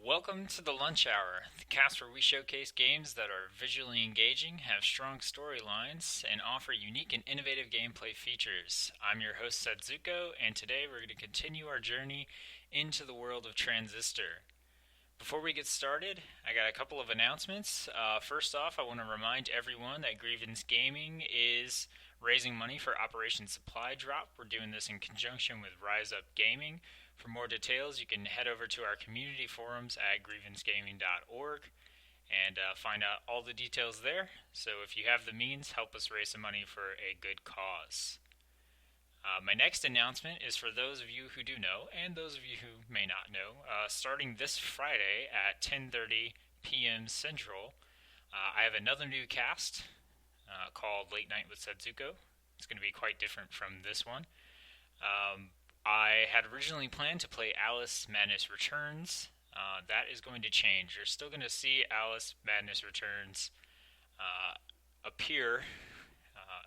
Welcome to the Lunch Hour, the cast where we showcase games that are visually engaging, have strong storylines, and offer unique and innovative gameplay features. I'm your host, Tsetzuko, and today we're going to continue our journey into the world of Transistor. Before we get started, I got a couple of announcements. First off, I want to remind everyone that Grievance Gaming is raising money for Operation Supply Drop. We're doing this in conjunction with Rise Up Gaming. For more details, you can head over to our community forums at grievancegaming.org and find out all the details there. So if you have the means, help us raise some money for a good cause. My next announcement is for those of you who do know, and those of you who may not know, starting this Friday at 10:30 p.m. Central, I have another new cast called Late Night with Tsetzuko. It's going to be quite different from this one. I had originally planned to play Alice Madness Returns. That is going to change. You're still going to see Alice Madness Returns appear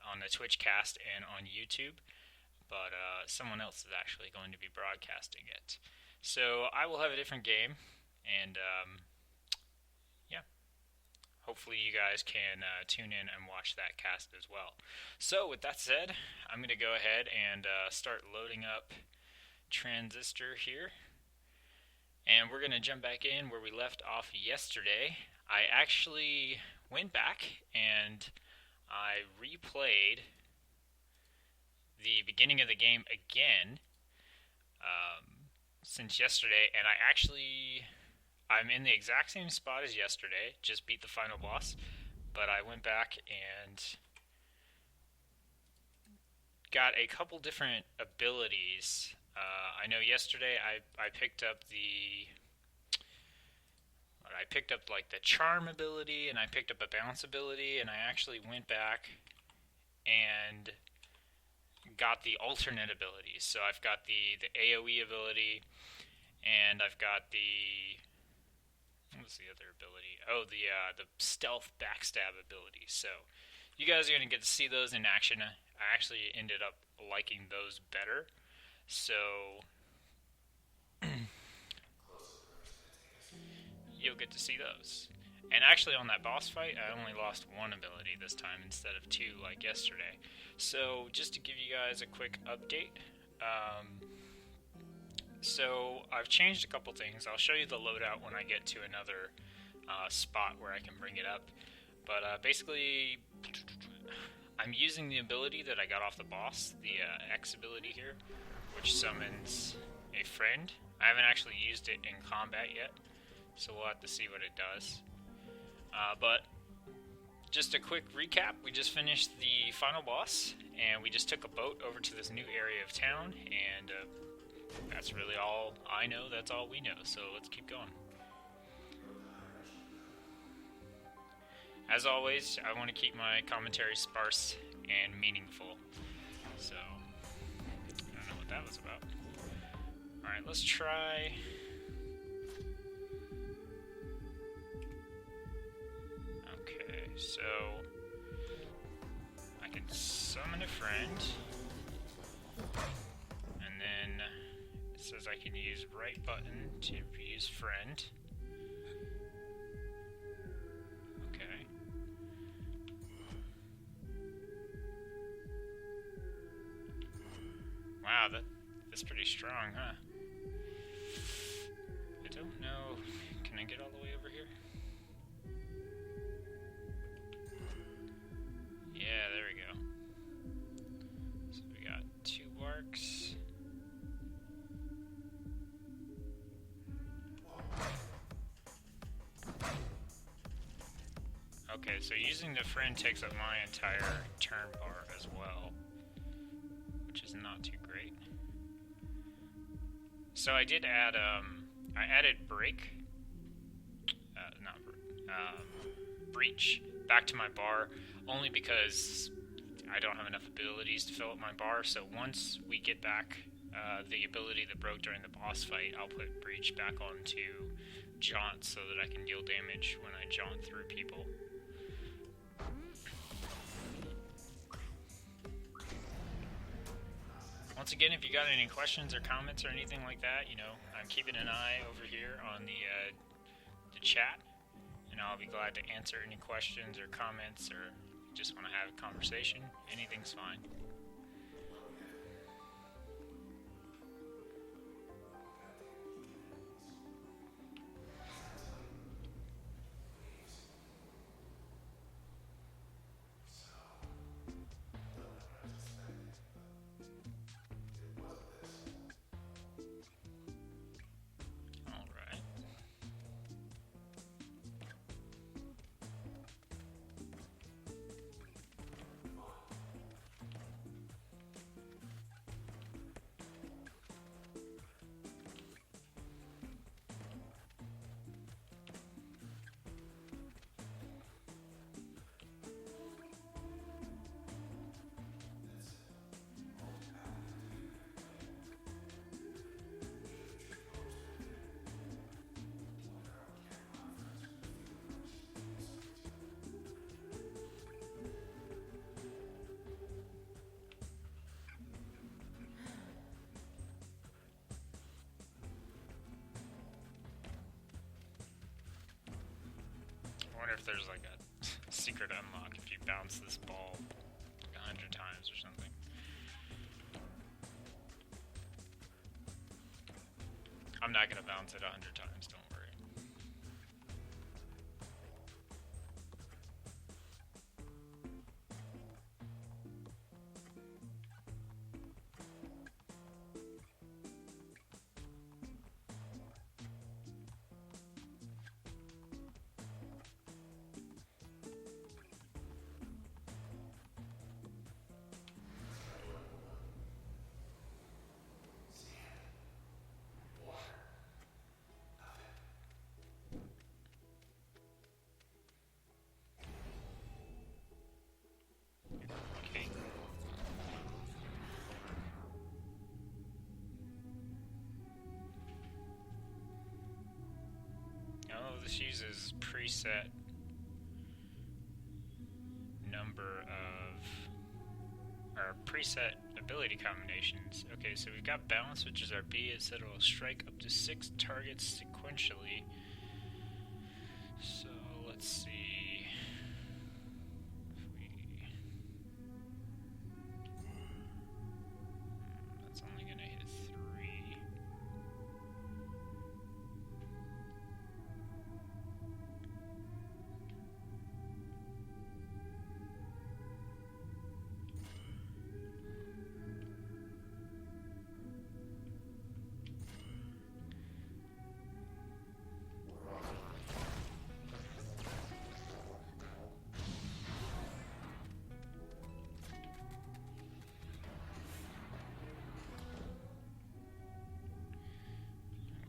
on the Twitch cast and on YouTube, but someone else is actually going to be broadcasting it. So I will have a different game, and hopefully you guys can tune in and watch that cast as well. So with that said, I'm going to go ahead and start loading up Transistor here. And we're going to jump back in where we left off yesterday. I actually went back and I replayed the beginning of the game again since yesterday, and I'm in the exact same spot as yesterday, just beat the final boss, but I went back and got a couple different abilities. I know yesterday I picked up like the charm ability, and I picked up a bounce ability, and I actually went back and got the alternate abilities. So I've got the AoE ability, and I've got what was the other ability? Oh, the stealth backstab ability. So you guys are going to get to see those in action. I actually ended up liking those better. So you'll get to see those. And actually on that boss fight, I only lost one ability this time instead of two like yesterday. So just to give you guys a quick update, so I've changed a couple things. I'll show you the loadout when I get to another spot where I can bring it up. But basically, I'm using the ability that I got off the boss, the X ability here, which summons a friend. I haven't actually used it in combat yet, so we'll have to see what it does. But just a quick recap, we just finished the final boss, and we just took a boat over to this new area of town, and that's really all I know, that's all we know, so let's keep going. As always, I want to keep my commentary sparse and meaningful, so I don't know what that was about. Alright, let's try... Okay, so I can summon a friend, and then it says I can use right button to use friend. Okay. Wow, that's pretty strong, huh? I don't know. Can I get all the way over here? Yeah, there we go. So we got 2 barks. Okay, so using the friend takes up my entire turn bar as well, which is not too great. So I did add, I added breach back to my bar, only because I don't have enough abilities to fill up my bar. So once we get back the ability that broke during the boss fight, I'll put breach back onto jaunt so that I can deal damage when I jaunt through people. once again, if you got any questions or comments or anything like that, I'm keeping an eye over here on the chat, and I'll be glad to answer any questions or comments, or just want to have a conversation. Anything's fine. I wonder if there's like a secret unlock if you bounce this ball like 100 times or something. I'm not gonna bounce it 100 times, don't worry. Oh, this uses preset number of, or preset ability combinations. Okay, so we've got balance, which is our B. It said it'll strike up to 6 targets sequentially. So let's see. That's only going to hit 3.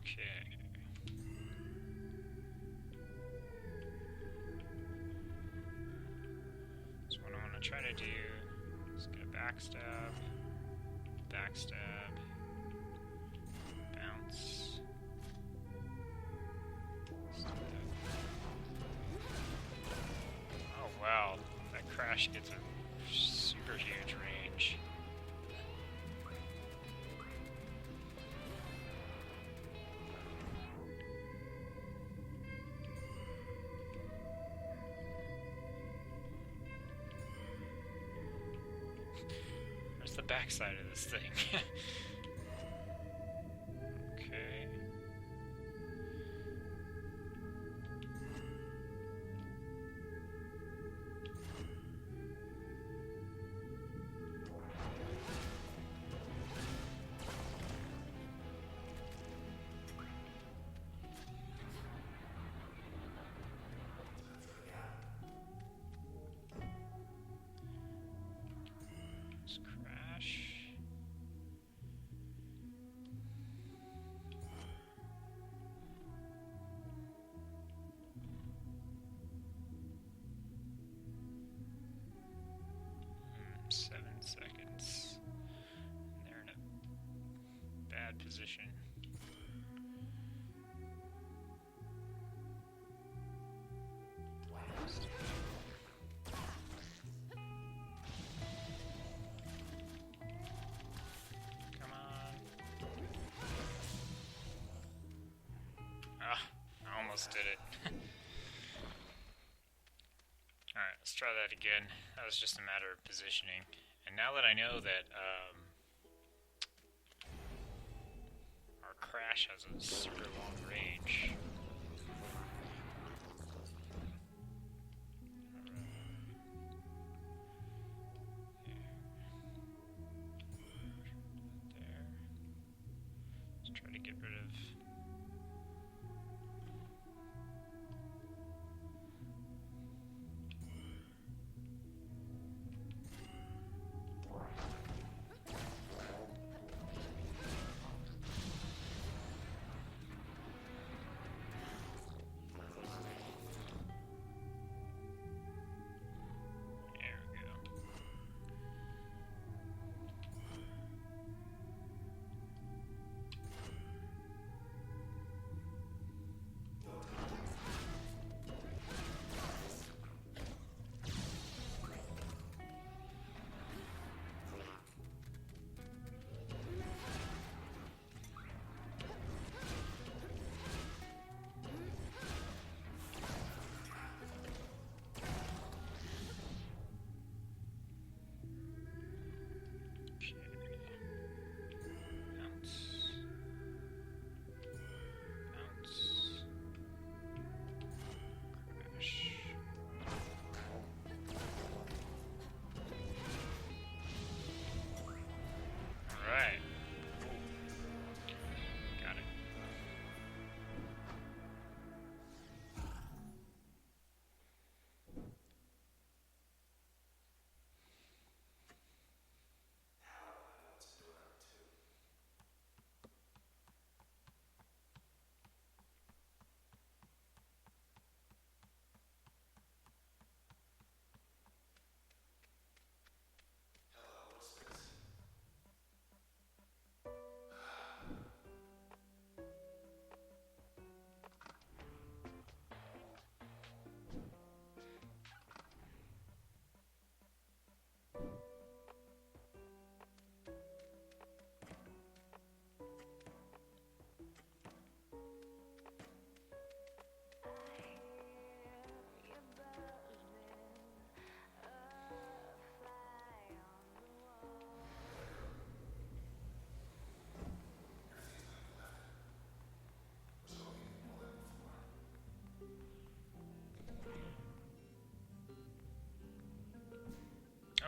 Okay. So what I want to try to do is get a backstab, bounce. Oh wow, that crash gets a super huge range. Where's the backside of this thing? Okay. Let's crash. almost did it. Alright, let's try that again. That was just a matter of positioning. And now that I know that our crash has a super long range. There. Let's try to get rid of...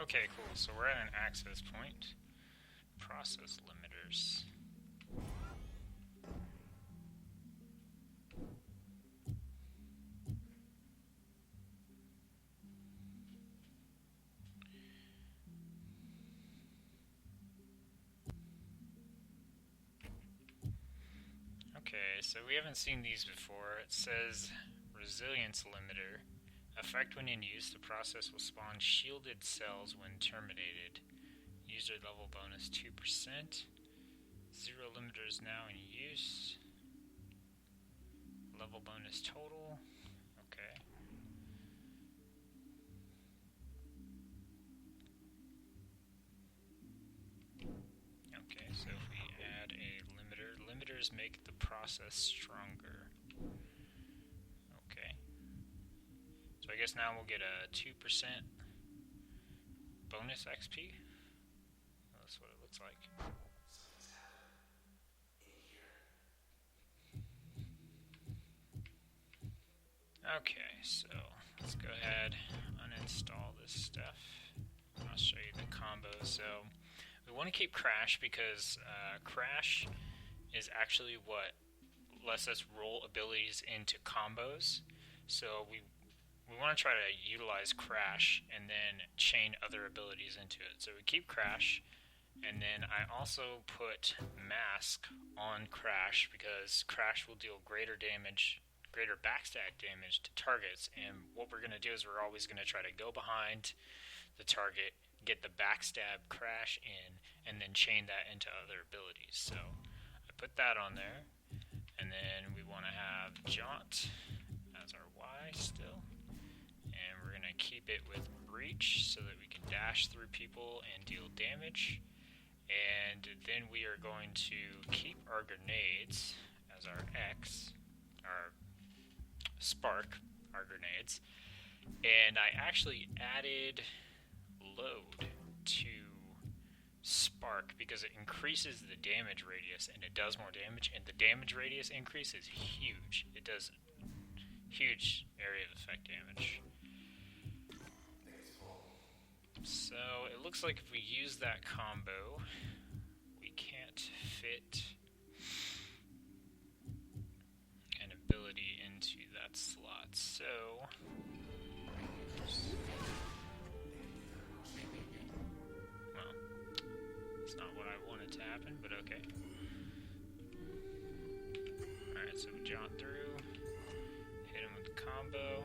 Okay, cool. So we're at an access point. Process limiters. Okay, so we haven't seen these before. It says resilience limiter. Effect when in use, the process will spawn shielded cells when terminated. User level bonus 2%. Zero limiters now in use. Level bonus total. Okay. Okay, so if we add a limiter, limiters make the process stronger. Okay. So I guess now we'll get a 2% bonus XP. That's what it looks like. Okay, so let's go ahead and uninstall this stuff. I'll show you the combos. So we want to keep Crash because Crash is actually what lets us roll abilities into combos. So we want to try to utilize Crash and then chain other abilities into it. So we keep Crash, and then I also put Mask on Crash because Crash will deal greater backstab damage to targets, and what we're going to do is we're always going to try to go behind the target, get the backstab Crash in, and then chain that into other abilities. So I put that on there, and then we want to have Jaunt as our Y still, and we're going to keep it with Breach so that we can dash through people and deal damage. And then we are going to keep our grenades as our X, our spark our grenades, and I actually added load to spark because it increases the damage radius and it does more damage, and the damage radius increase is huge. It does huge area of effect damage. So it looks like if we use that combo, we can't fit an ability into that slot. So well, it's not what I wanted to happen, but okay. Alright, so we jaunt through, hit him with the combo.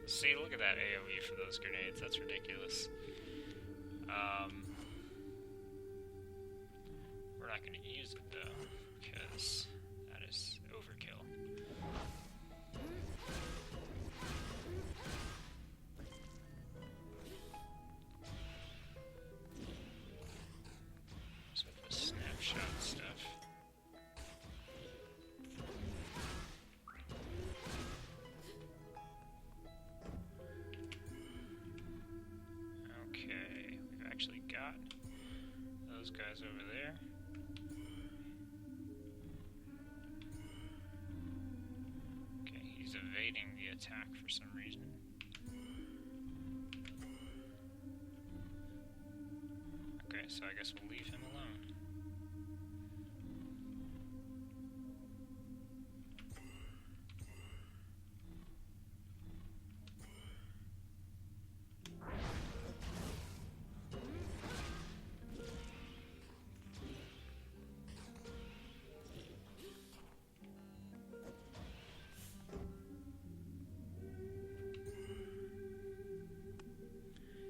See, look at that AoE for those grenades, that's ridiculous. We're not going to use it though, because that is overkill. So the snapshot stuff. Okay, we've actually got those guys over there. Okay, he's evading the attack for some reason. Okay, so I guess we'll leave him alone.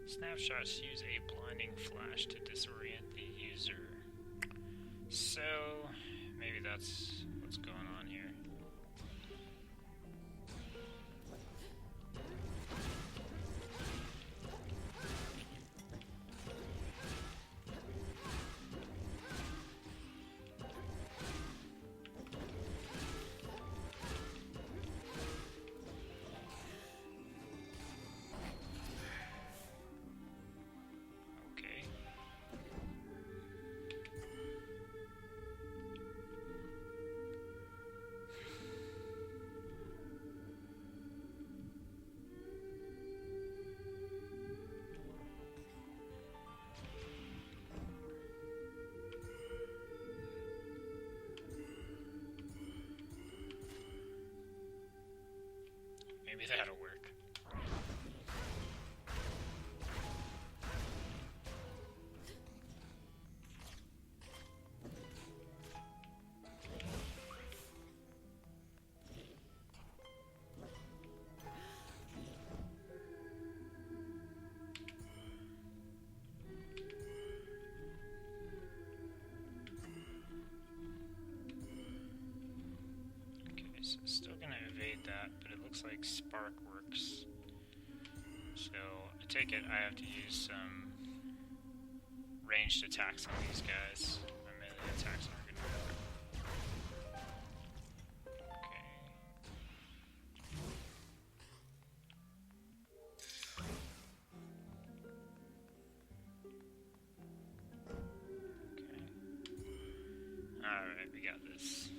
Snapshots use a blinding flash to disorient the user. So, maybe that's what's going on here. Maybe that'll work. Okay, so still gonna evade that, but it looks like spark works. So I take it I have to use some ranged attacks on these guys. My melee attacks aren't gonna work. Okay. Okay. Alright, we got this.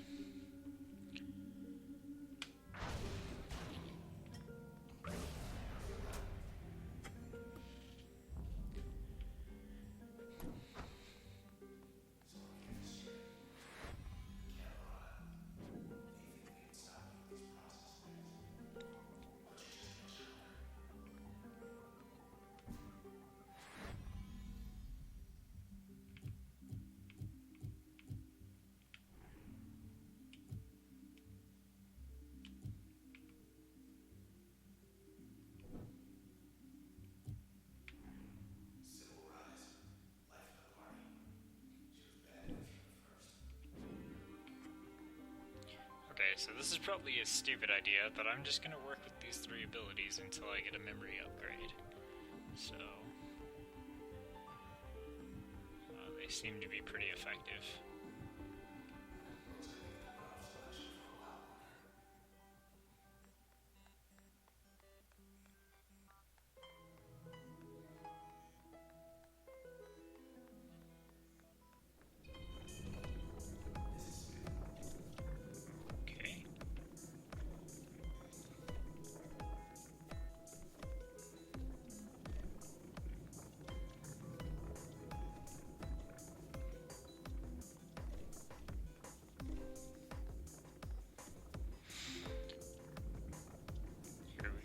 Okay, so this is probably a stupid idea, but I'm just gonna work with these three abilities until I get a memory upgrade. So, they seem to be pretty effective.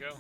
go.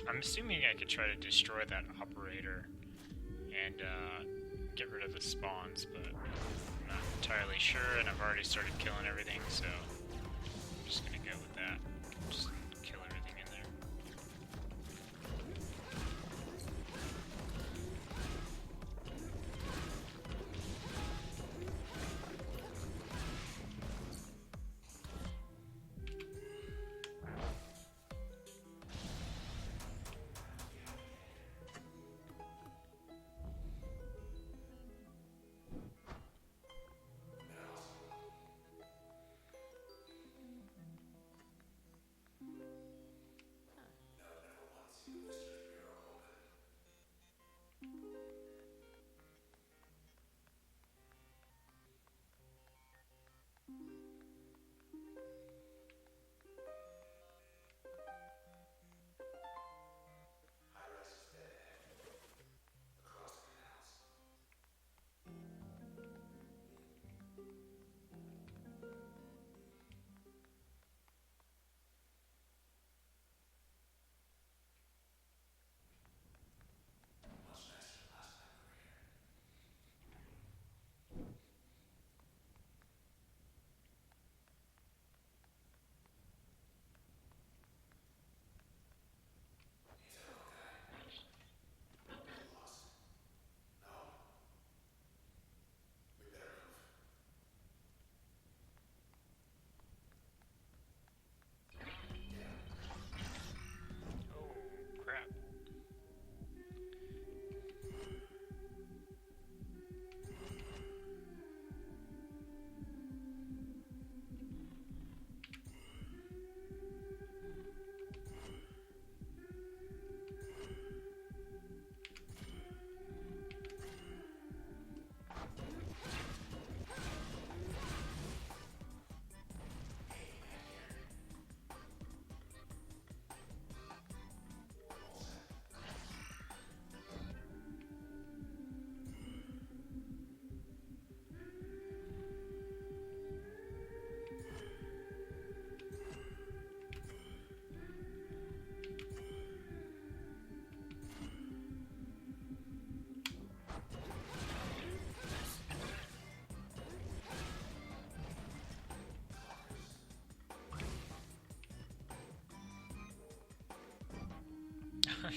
I'm assuming I could try to destroy that operator and get rid of the spawns, but I'm not entirely sure, and I've already started killing everything, so I'm just gonna go with that. Just kill everything in there.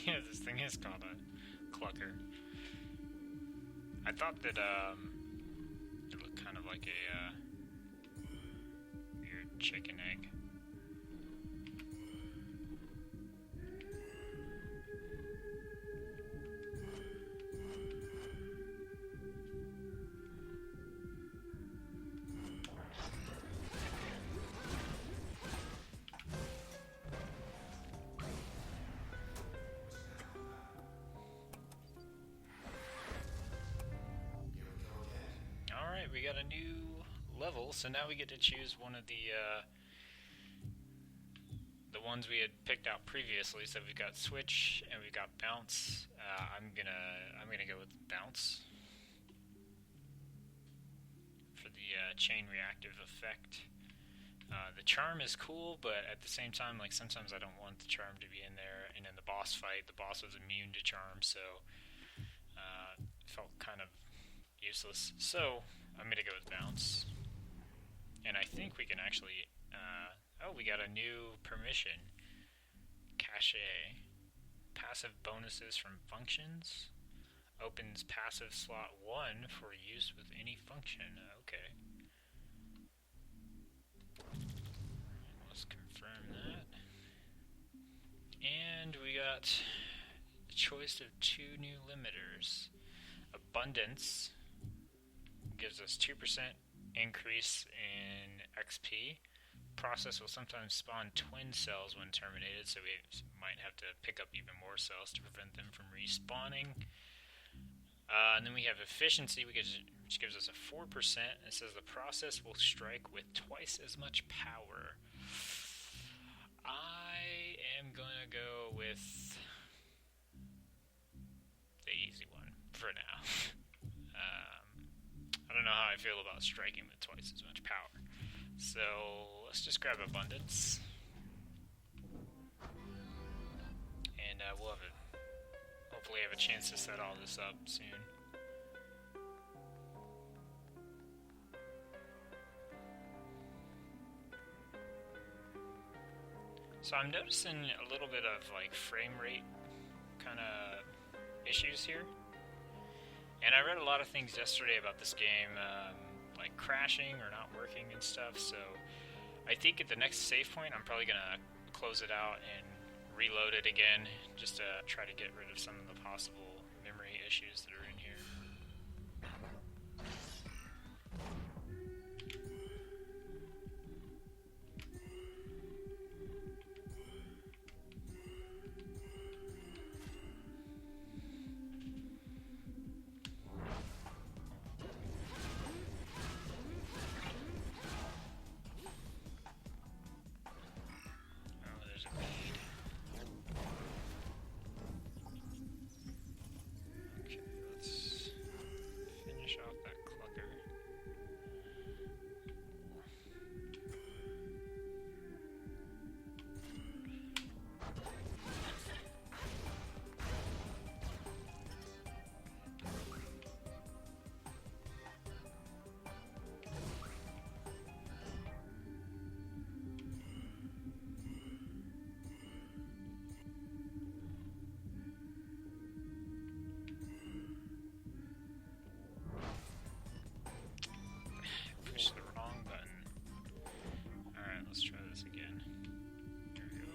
Yeah, this thing is called a clucker. I thought that it looked kind of like a weird chicken egg. We got a new level, so now we get to choose one of the ones we had picked out previously. So we've got switch and we've got bounce. I'm gonna go with bounce for the chain reactive effect. The charm is cool, but at the same time, like sometimes I don't want the charm to be in there. And in the boss fight, the boss was immune to charm, so it felt kind of useless. So I'm gonna go with bounce, and I think we can actually. Oh, we got a new permission. Cache. Passive bonuses from functions. Opens passive slot 1 for use with any function. Okay. Let's confirm that. And we got the choice of 2 new limiters. Abundance gives us 2% increase in XP. Process will sometimes spawn twin cells when terminated, so we might have to pick up even more cells to prevent them from respawning. And then we have efficiency, which gives us a 4%. It says the process will strike with twice as much power. I am gonna go with the easy one for now. I don't know how I feel about striking with twice as much power. So let's just grab abundance, and we'll hopefully have a chance to set all this up soon. So I'm noticing a little bit of like frame rate kind of issues here, and I read a lot of things yesterday about this game. Like crashing or not working and stuff, so I think at the next save point I'm probably gonna close it out and reload it again just to try to get rid of some of the possible memory issues that are in here. Let's try this again. There we go.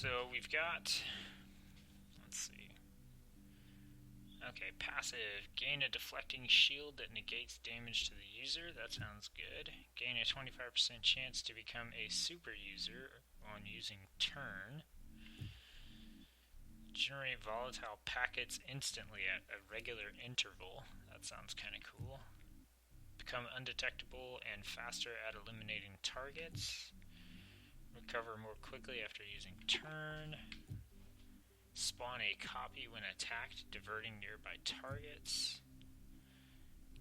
So we've got, let's see. Okay, passive. Gain a deflecting shield that negates damage to the user. That sounds good. Gain a 25% chance to become a super user on using turn. Generate volatile packets instantly at a regular interval. That sounds kind of cool. Become undetectable and faster at eliminating targets. Recover more quickly after using turn. Spawn a copy when attacked, diverting nearby targets.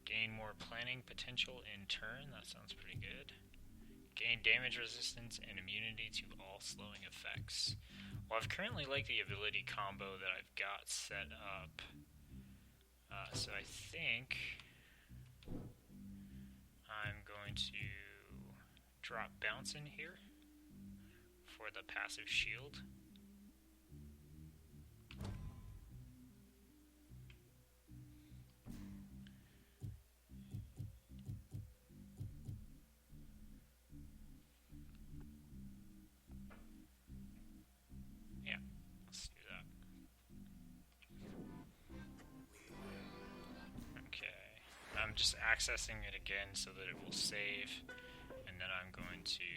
Gain more planning potential in turn. That sounds pretty good. Gain damage resistance and immunity to all slowing effects. Well, I've currently liked the ability combo that I've got set up. So I think I'm going to drop bounce in here for the passive shield. I'm just accessing it again so that it will save, and then I'm going to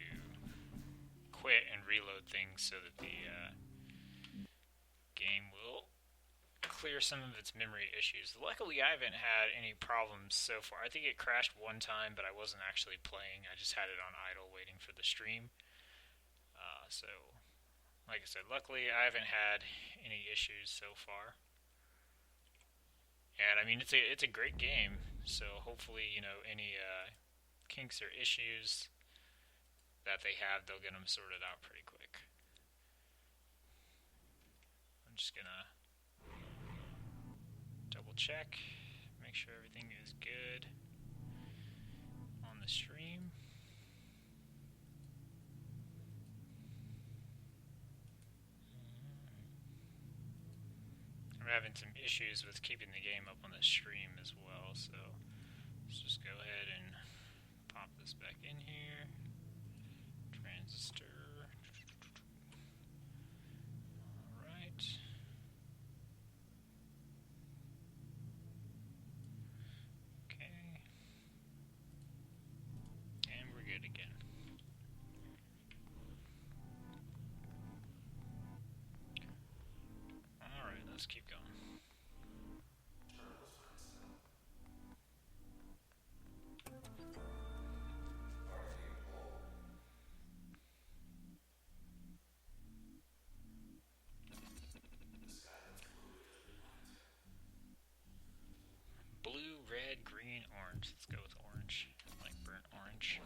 quit and reload things so that the game will clear some of its memory issues. Luckily, I haven't had any problems so far. I think it crashed one time, but I wasn't actually playing. I just had it on idle waiting for the stream. So, like I said, luckily I haven't had any issues so far. And I mean, it's a great game. So hopefully, any kinks or issues that they have, they'll get them sorted out pretty quick. I'm just gonna double check, make sure everything is good on the stream. I'm having some issues with keeping the game up on the stream as well, so let's just go ahead and pop this back in here. Transistor. Alright. Okay. And we're good again. Alright, let's keep going. Blue, red, green, orange. Let's go with orange. I like burnt orange.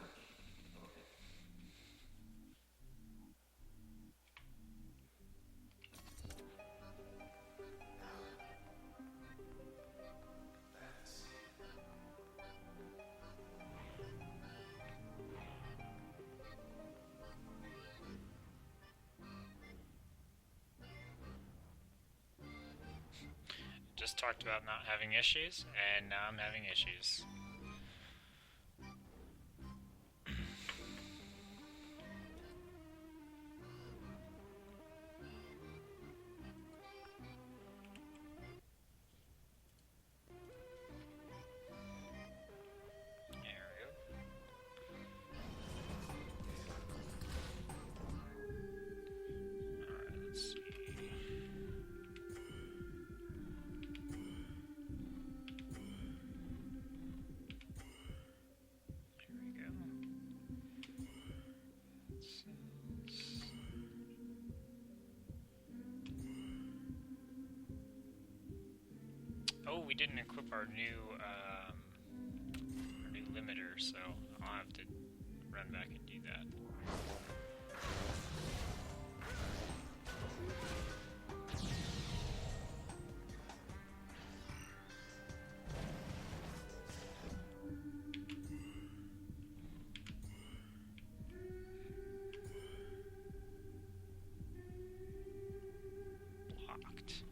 Just talked about not having issues, and now I'm having issues. Oh, we didn't equip our new limiter, so I'll have to run back and do that. Blocked.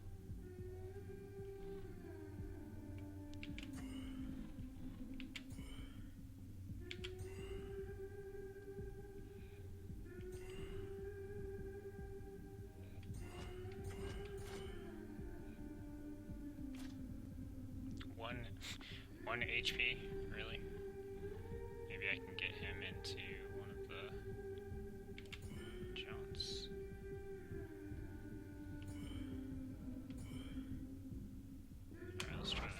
One HP, really? Maybe I can get him into one of the jumps. Alright, let's try that.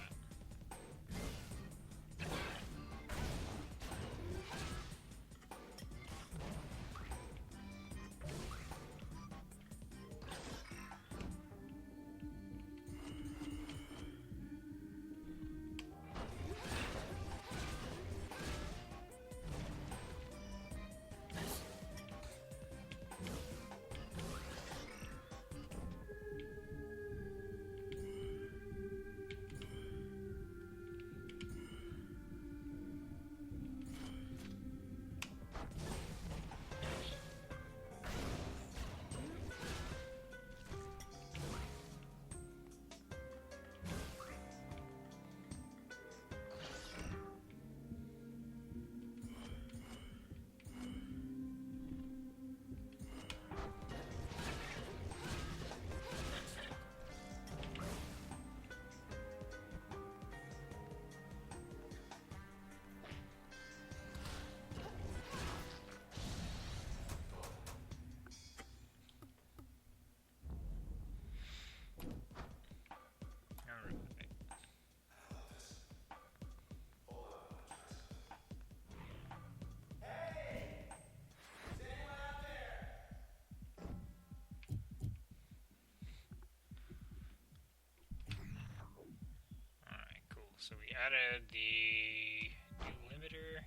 So we added the new limiter.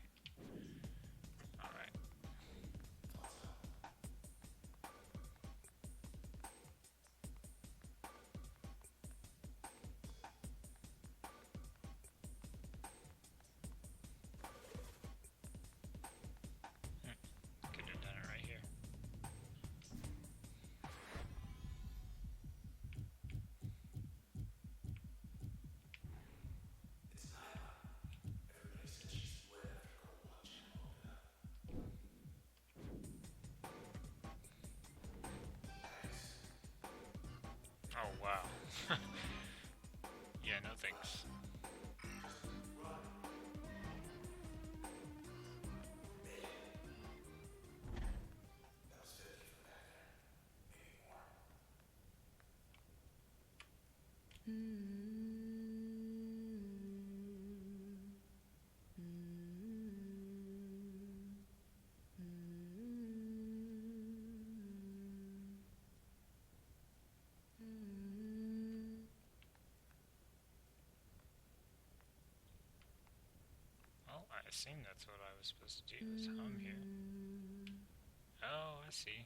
Alright. Could have done it right here. Oh, wow. Yeah, no thanks. Well, I assume that's what I was supposed to do, is hum here. Oh, I see.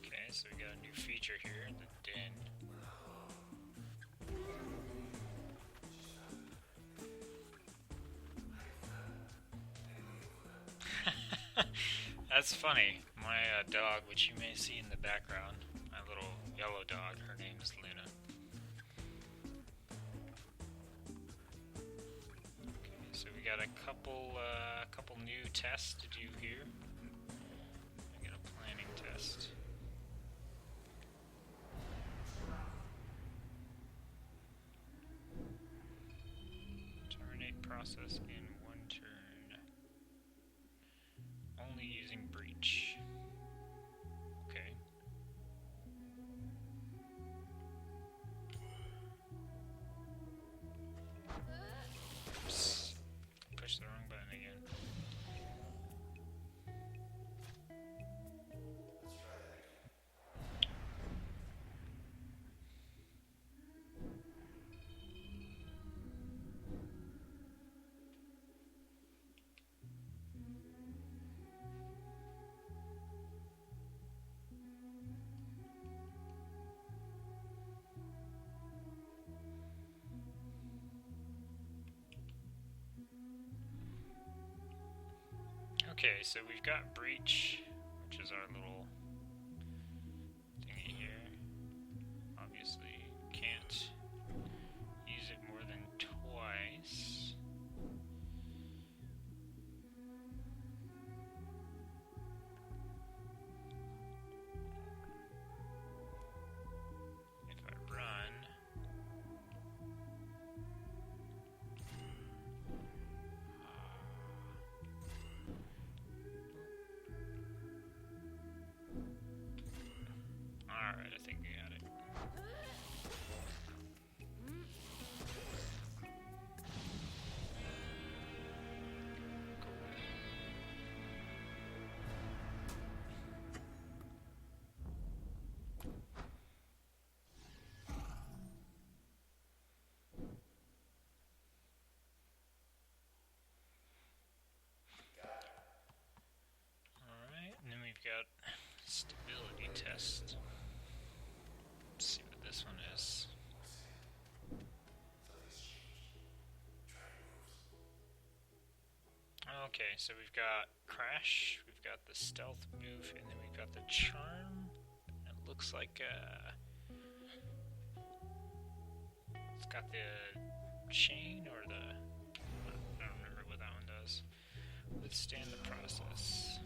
Okay, so we got a new feature here, the den. That's funny. My dog, which you may see in the background, my little yellow dog, her name is Luna. Okay, so we got a couple new tests to do here. We got a planning test. Terminate process in one turn. Only using breach. Okay. Oops. Push the wrong button again. Okay, so we've got breach, which is our little thingy here. Obviously, can't use it more than Stability test. Let's see what this one is. Okay, so we've got Crash, we've got the Stealth move, and then we've got the Charm. It looks like it's got the chain or the... I don't remember what that one does. Withstand the process.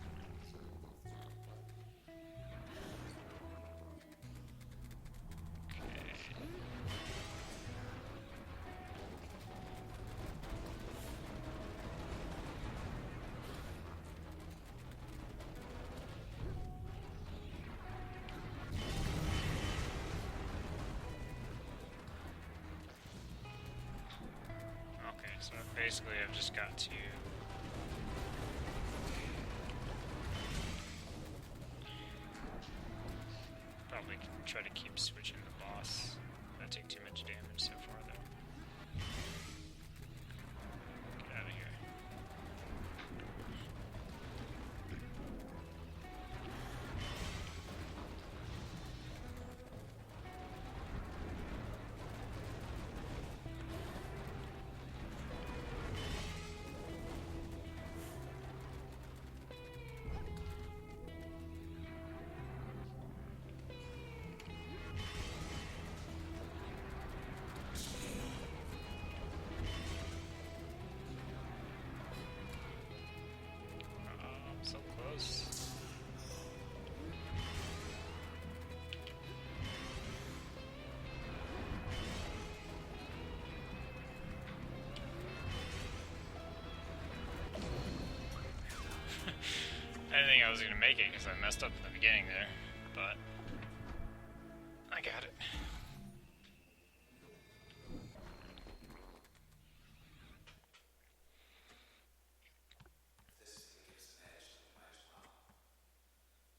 So basically I've just got to probably try to keep switching the boss. That take too much damage so far though. Get out of here. So close. I didn't think I was going to make it because I messed up in the beginning there, but I got it.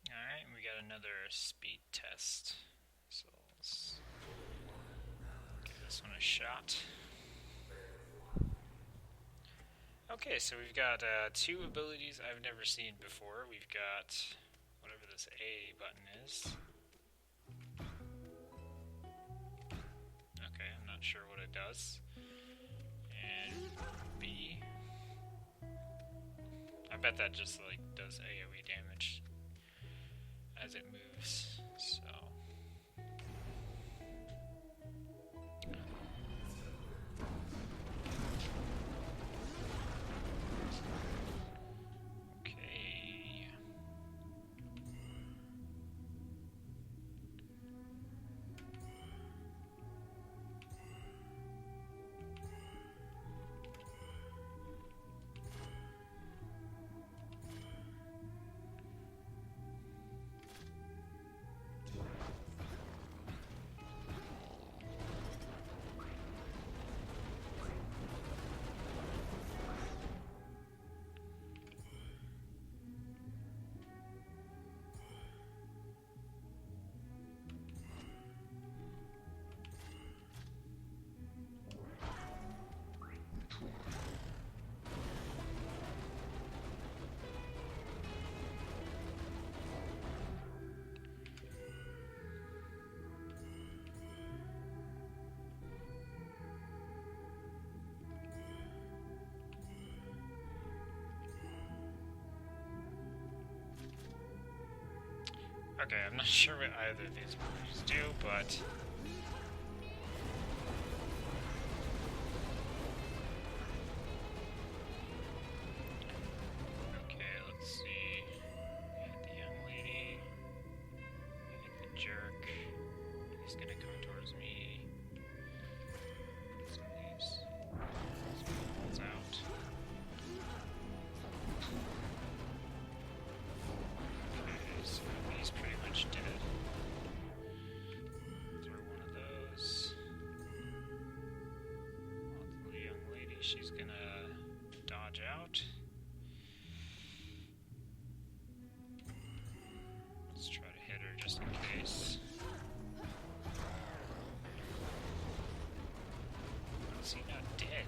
Alright, we got another speed test, so let's give this one a shot. Okay, so we've got two abilities I've never seen before. We've got whatever this A button is. Okay, I'm not sure what it does. And B. I bet that just like does AoE damage as it moves, so... Okay, I'm not sure what either of these moves do, but... Okay, let's see. Hit the young lady. Hit the jerk. He's gonna come towards me. Some of these. It's out. So he's pretty much dead. Throw one of those. The young lady, she's gonna dodge out. Let's try to hit her just in case. Is he not dead?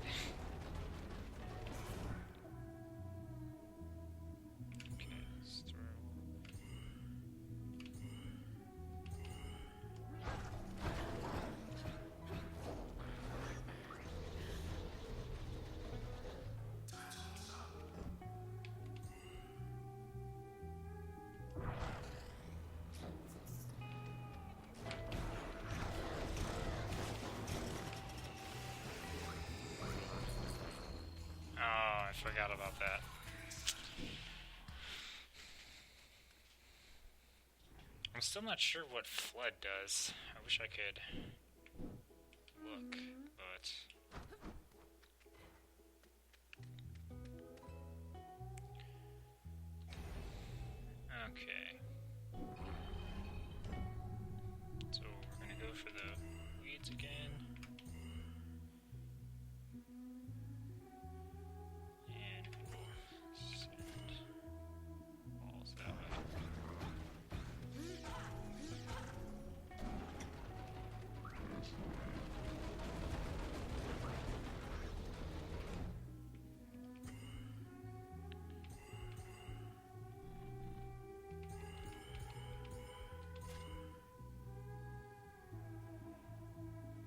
Forgot about that. I'm still not sure what Flood does. I wish I could look, but... Okay. So we're gonna go for the weeds again. And we'll send balls that way.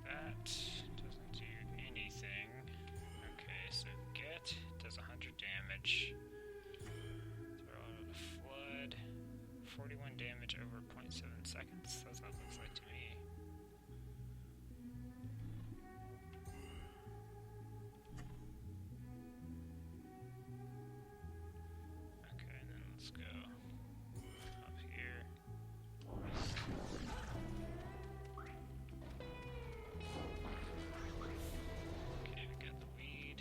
That doesn't do anything. Okay, so get does 100 damage. Throw out of the flood. 41 damage over 0.7 seconds. That's what it looks like to me. Okay, and then let's go up here. Okay, we got the weed.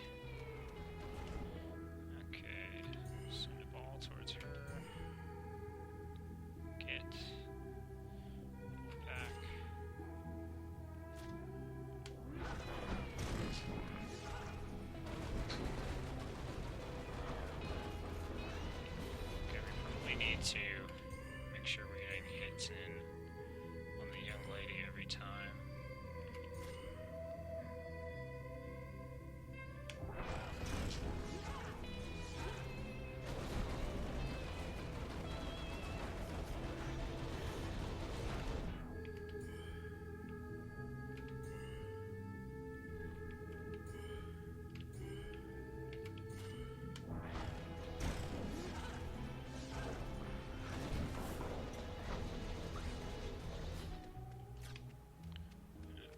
Okay, send a ball towards her. Get. Move back. Okay, we probably need to make sure we're getting hits in on the young lady every time.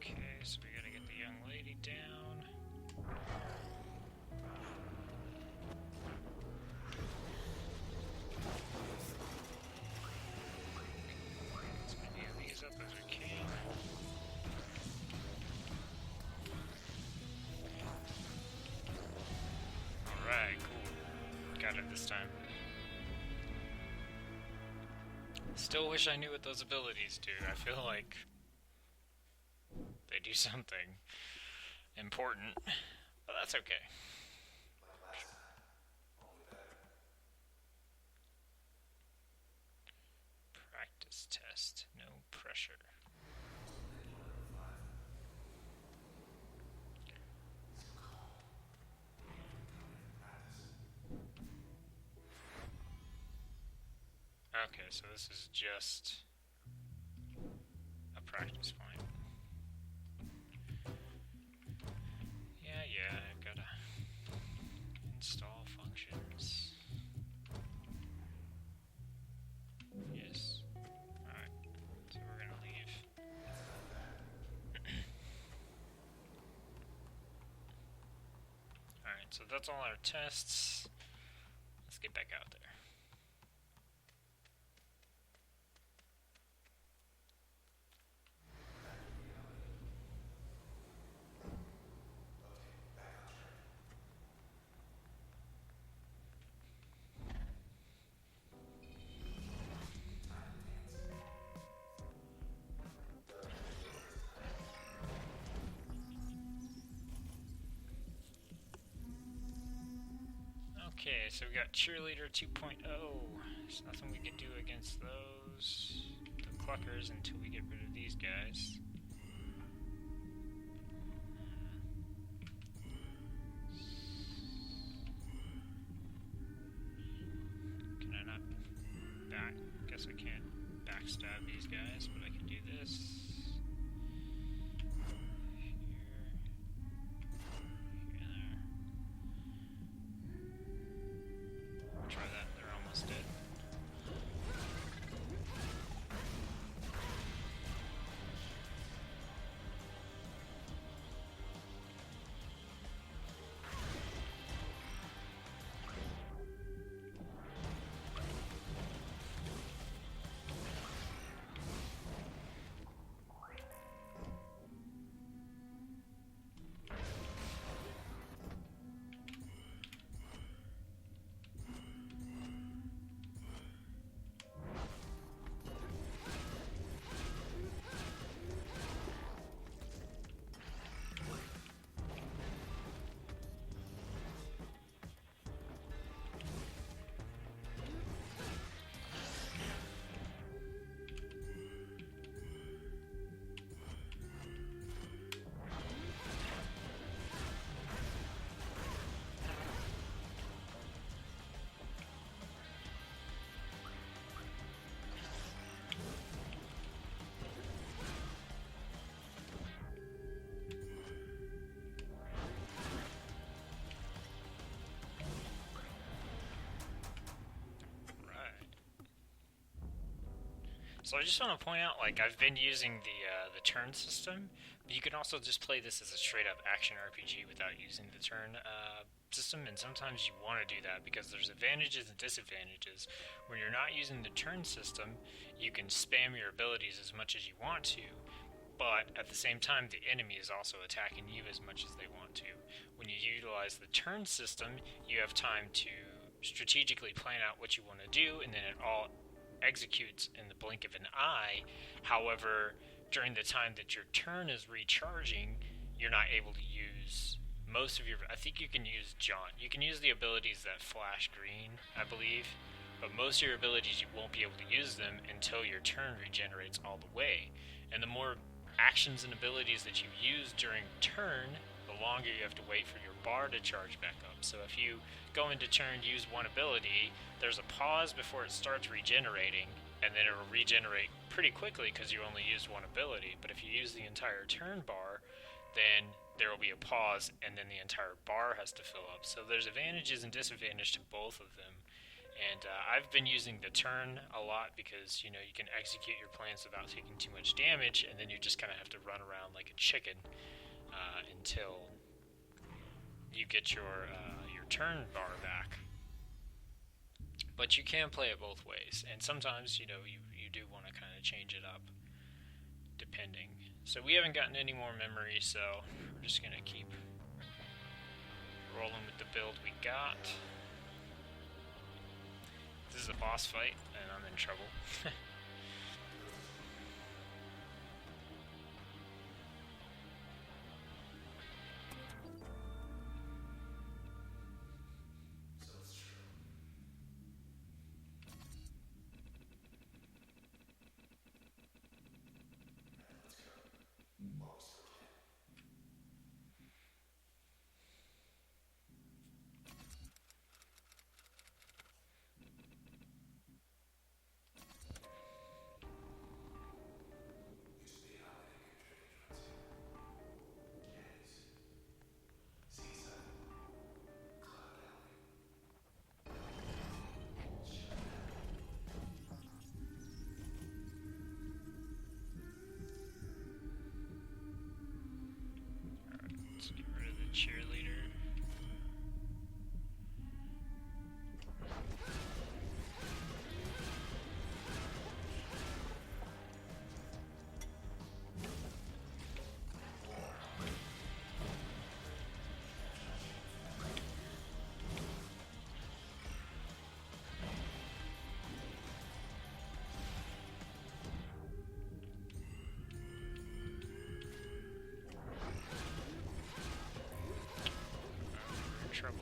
Okay, so we gotta get the young lady down. Get as many of these up as we can. Alright, cool. Got it this time. Still wish I knew what those abilities do. I feel like they do something important, but that's okay. Practice test, no pressure. Okay, so this is just a practice point. Yeah, I've gotta install functions. Yes. Alright, so we're gonna leave. Alright, so that's all our tests. Let's get back out there. Okay, so we got Cheerleader 2.0. There's nothing we can do against those, the cluckers, until we get rid of these guys. Can I not back? Guess I can't backstab these guys, but I can do this. Try that, they're almost dead. So I just want to point out, like, I've been using the turn system, but you can also just play this as a straight up action RPG without using the turn system. And sometimes you want to do that because there's advantages and disadvantages. When you're not using the turn system, you can spam your abilities as much as you want to, but at the same time, the enemy is also attacking you as much as they want to. When you utilize the turn system, you have time to strategically plan out what you want to do, and then it all executes in the blink of an eye. However, during the time that your turn is recharging, you're not able to use most of your. I think you can use jaunt. You can use the abilities that flash green, I believe, but most of your abilities you won't be able to use them until your turn regenerates all the way. And the more actions and abilities that you use during turn, the longer you have to wait for your bar to charge back up. So if you go into turn, use one ability, there's a pause before it starts regenerating, and then it'll regenerate pretty quickly because you only used one ability. But if you use the entire turn bar, then there will be a pause, and then the entire bar has to fill up. So there's advantages and disadvantages to both of them. And I've been using the turn a lot because, you can execute your plans without taking too much damage, and then you just kind of have to run around like a chicken until you get your turn bar back. But you can play it both ways, and sometimes, you do want to kind of change it up, depending. So we haven't gotten any more memory, so we're just going to keep rolling with the build we got. This is a boss fight, and I'm in trouble. Let's get rid of the cheerleader. Trouble.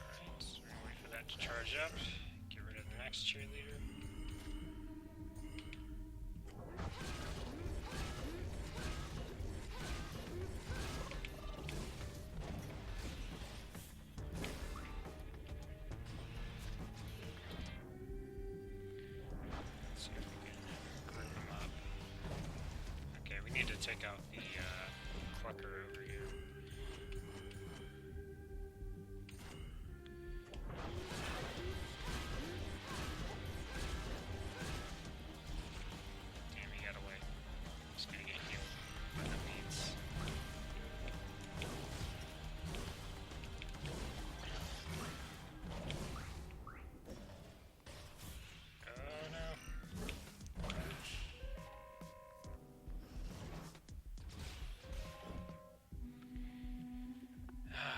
Alright, so we're gonna wait for that to charge up. Get rid of the next cheerleader. Let's see if we can group them up. Okay, we need to take out the clucker over here. Damn, he got away. He's gonna get healed by the beats. Oh no.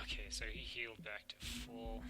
Okay, so he healed back to full.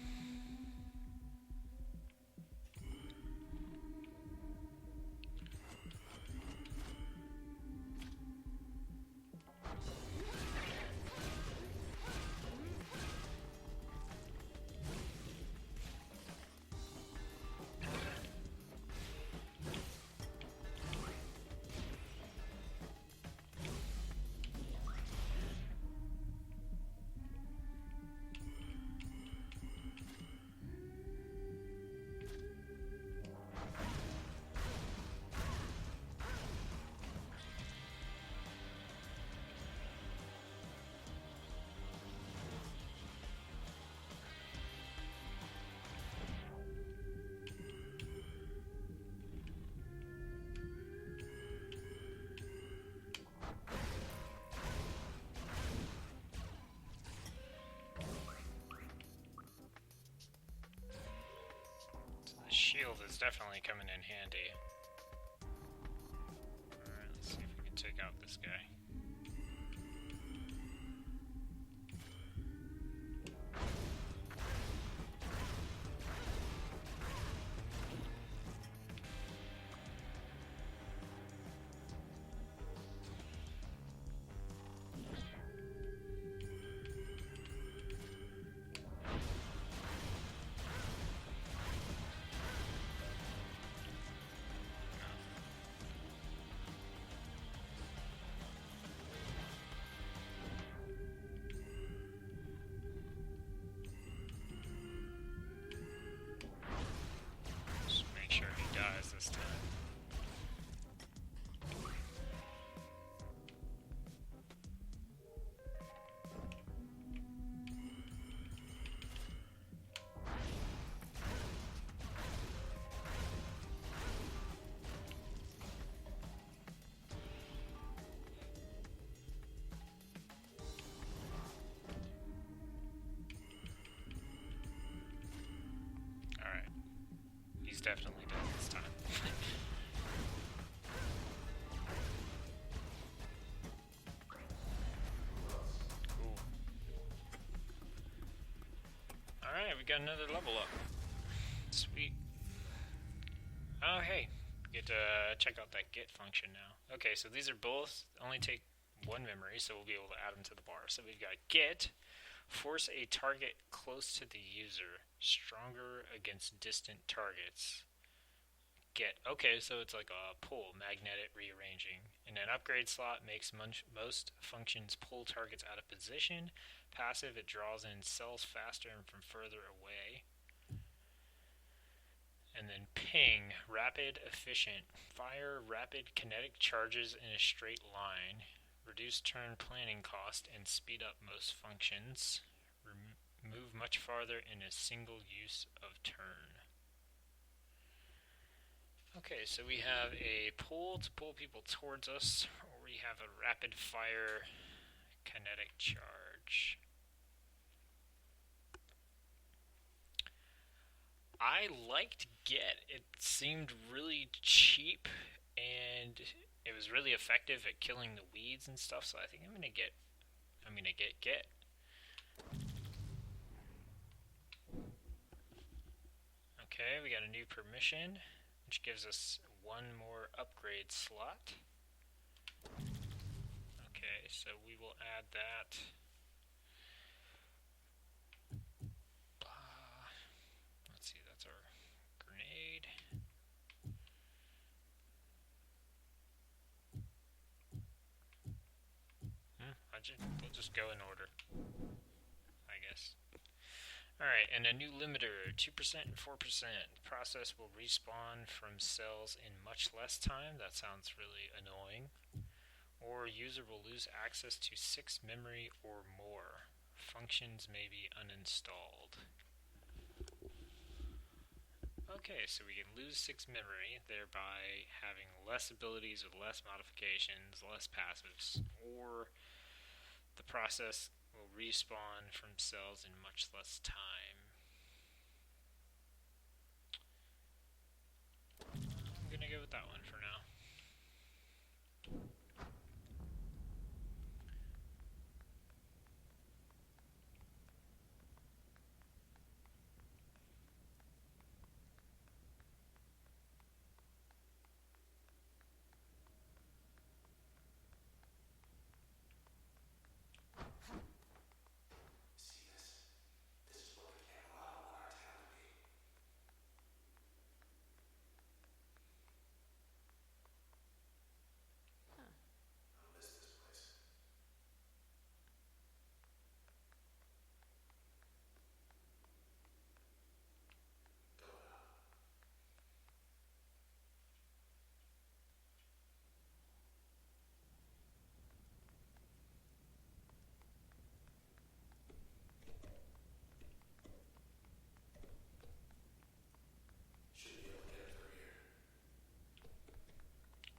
Shield is definitely coming in handy. Alright, let's see if we can take out this guy. Sure he dies this time. Alright. He's definitely dead this time. Cool. Alright, we got another level up. Sweet. Oh, hey. Get to check out that get function now. Okay, so these are both only take one memory, so we'll be able to add them to the bar. So we've got get, force a target close to the user, stronger against distant targets. Get. Okay, so it's like a pull, magnetic rearranging. And an upgrade slot makes most functions pull targets out of position. Passive, it draws in cells faster and from further away. And then ping, rapid, efficient. Fire rapid kinetic charges in a straight line. Reduce turn planning cost and speed up most functions. Move much farther in a single use of turn. Okay, so we have a pull to pull people towards us, or we have a rapid fire kinetic charge. I liked get. It seemed really cheap, and it was really effective at killing the weeds and stuff, so I think I'm gonna get get. Okay, we got a new permission, which gives us one more upgrade slot. Okay, so we will add that. Let's see, that's our grenade. We'll just go in order, I guess. Alright, and a new limiter, 2% and 4%. Process will respawn from cells in much less time. That sounds really annoying. Or user will lose access to 6 memory or more. Functions may be uninstalled. Okay, so we can lose 6 memory, thereby having less abilities with less modifications, less passives, or the process will respawn from cells in much less time. I'm gonna go with that one for now.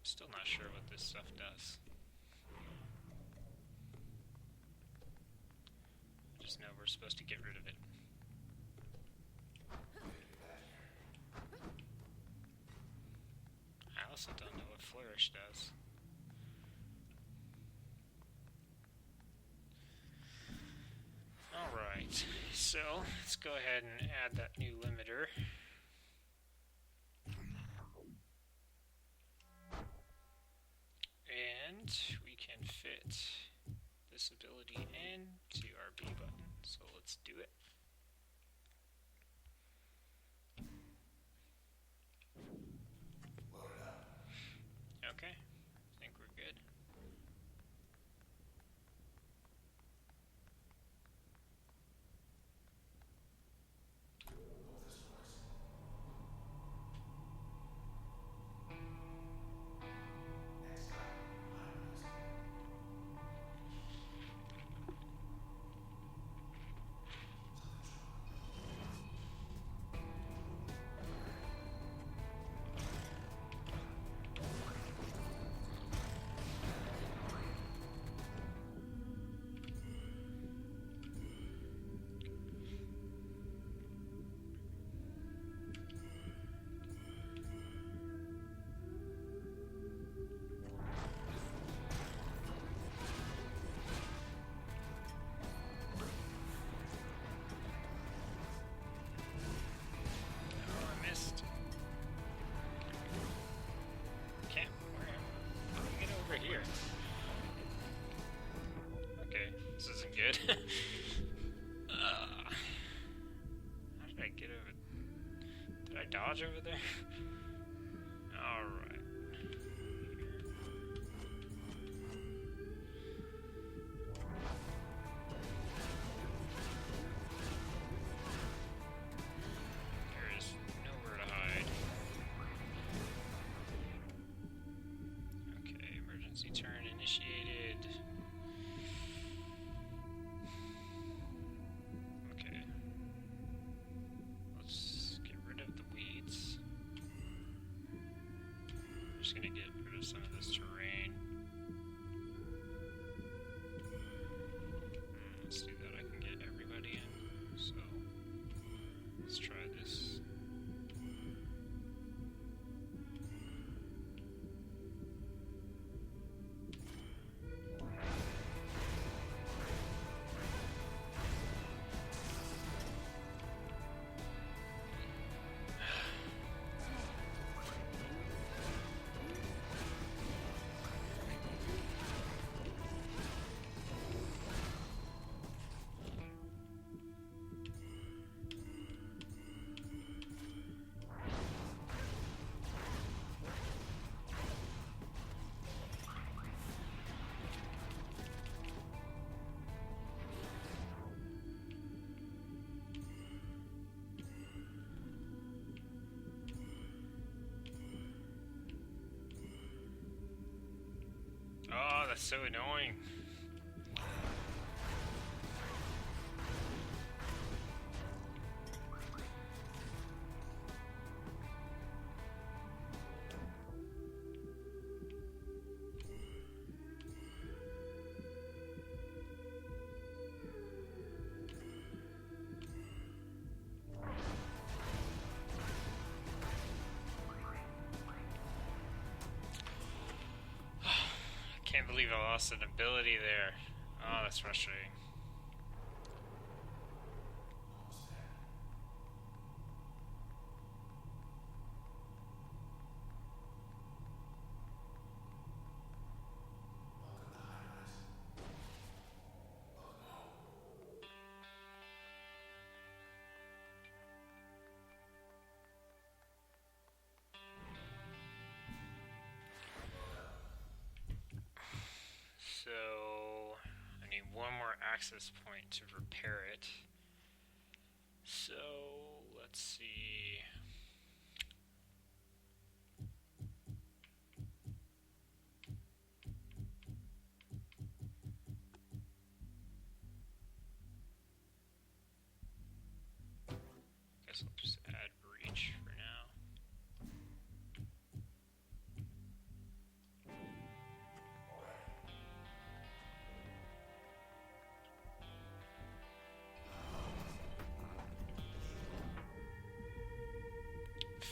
Still not sure what this stuff does. I just know we're supposed to get rid of it. also don't know what flourish does. Alright, so let's go ahead and add that new limiter. And we can fit this ability into our B button, so let's do it. Okay, I think we're good. Here. Okay, this isn't good. How did I get over? Did I dodge over there? Alright. There is nowhere to hide. Turn initiated. Okay. Let's get rid of the weeds. I'm just gonna get rid of some of this terrain. Let's do that. I can get everybody in. So let's try this. Oh, that's so annoying. Can't believe I lost an ability there. Oh, that's frustrating. So I need one more access point to repair it. So let's see. Guess I'll just add breach for now.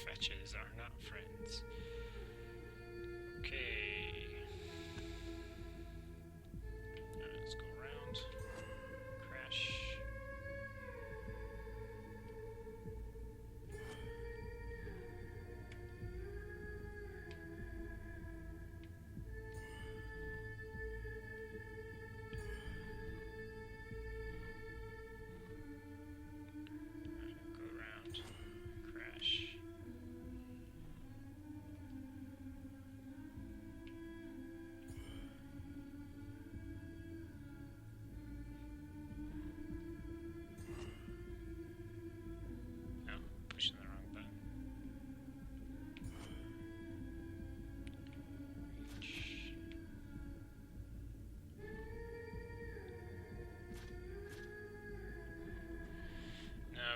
Fetches are not friends.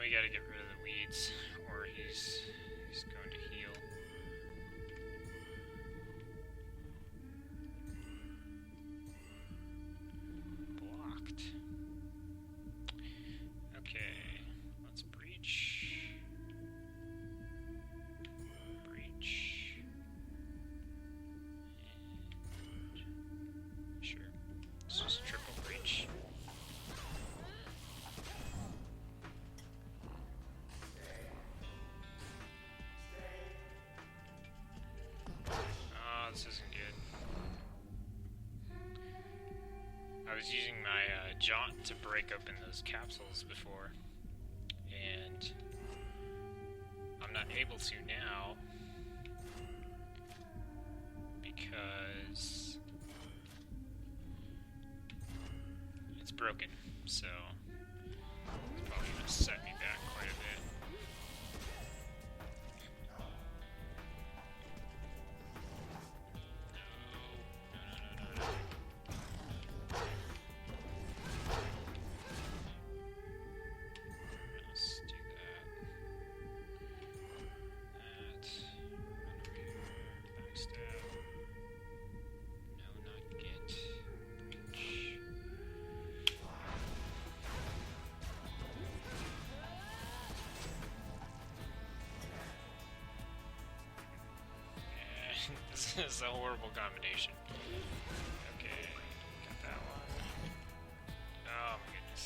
we gotta get rid of the weeds, or he's going to heal. Blocked. Okay, let's breach. Breach. And sure. It's just triple breach. Oh, this isn't good. I was using my jaunt to break open those capsules before, and I'm not able to now because it's broken, so it's probably going to set me back quite a bit. This is a horrible combination. Okay, got that one. Oh my goodness.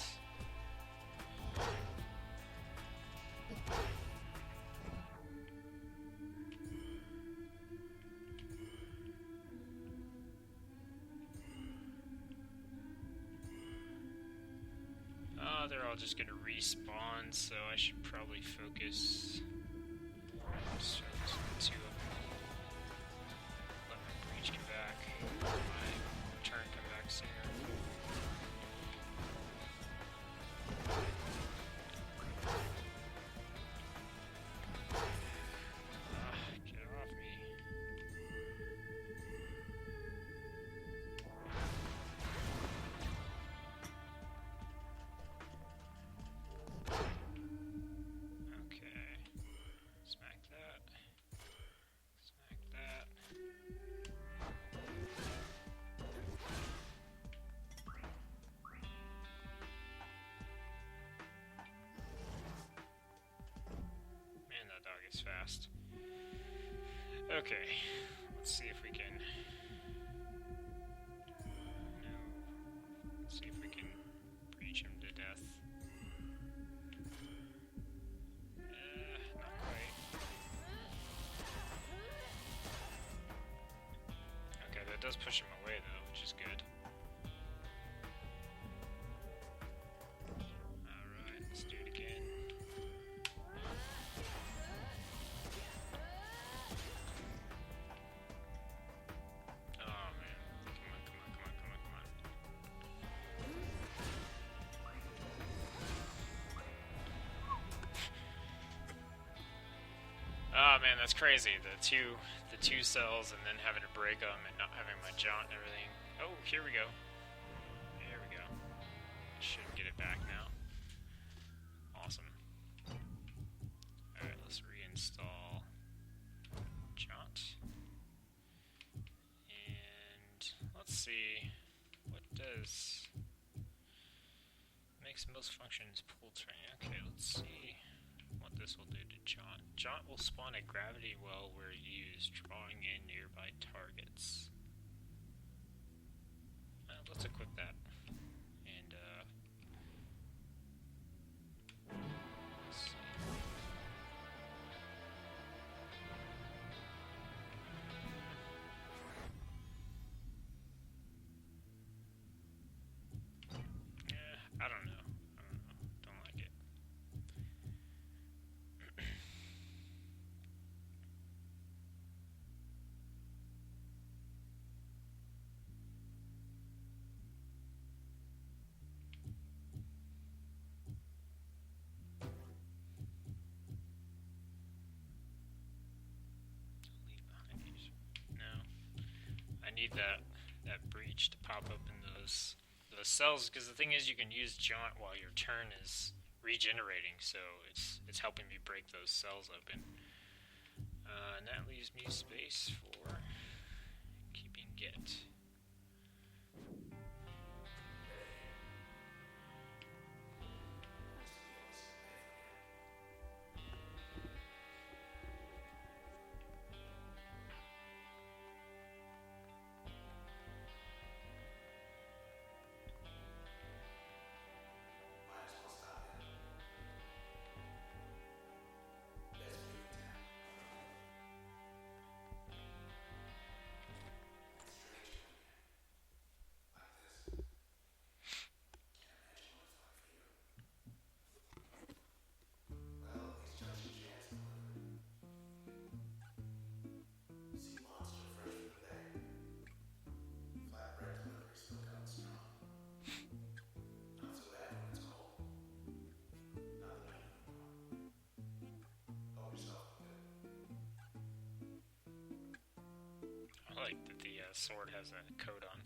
Oh, they're all just gonna respawn, so I should probably focus. Just focus on two of them. Come back. My turn come back sooner. Get off me. Okay. Smack that. Smack that. Is fast. Okay, let's see if we can. No. Let's see if we can breach him to death. Not quite. Okay, that does push him away though, which is good. Alright, let's do it again. Oh man, that's crazy. The two cells and then having to break them and not having my jaunt and everything. Oh, here we go. There we go. Should get it back now. Awesome. Alright, let's reinstall jaunt. And let's see what does makes most functions pull train. Okay, let's see what this will do to jaunt. Jaunt will spawn a gravity well where used, drawing in nearby targets. Let's equip that. And, let's see. I don't know. Don't like it. I need that breach to pop open those cells, because the thing is, you can use jaunt while your turn is regenerating, so it's helping me break those cells open. And that leaves me space for keeping Git. I like that the sword has a coat on.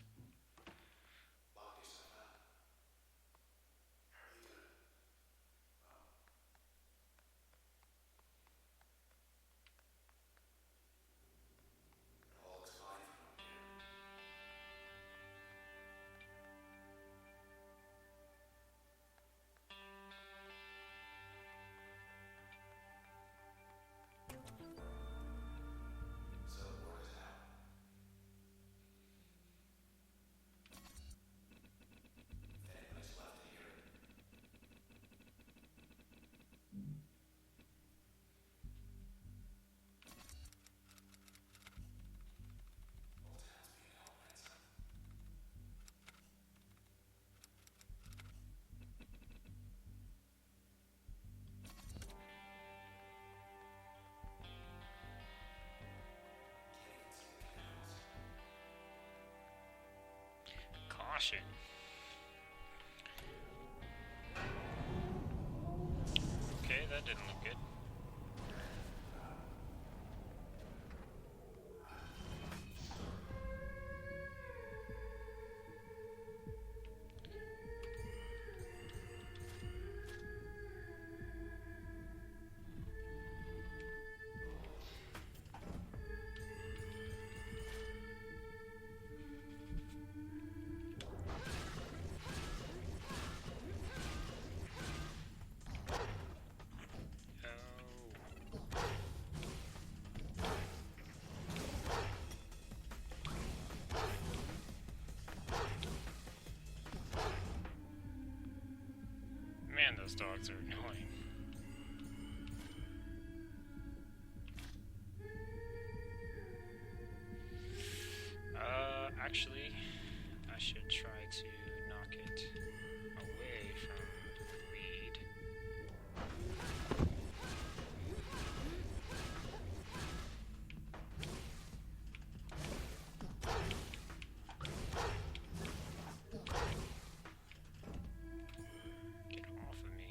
Caution. Okay, that didn't look good. Man, those dogs are annoying. Actually, I should try to knock it away from the lead. Get off of me.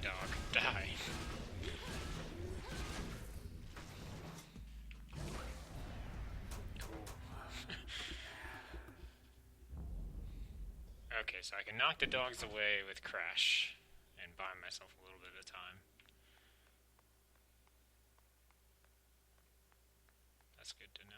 Die, dog. Die. Cool. Okay, so I can knock the dogs away with Crash and buy myself a little bit of time. That's good to know.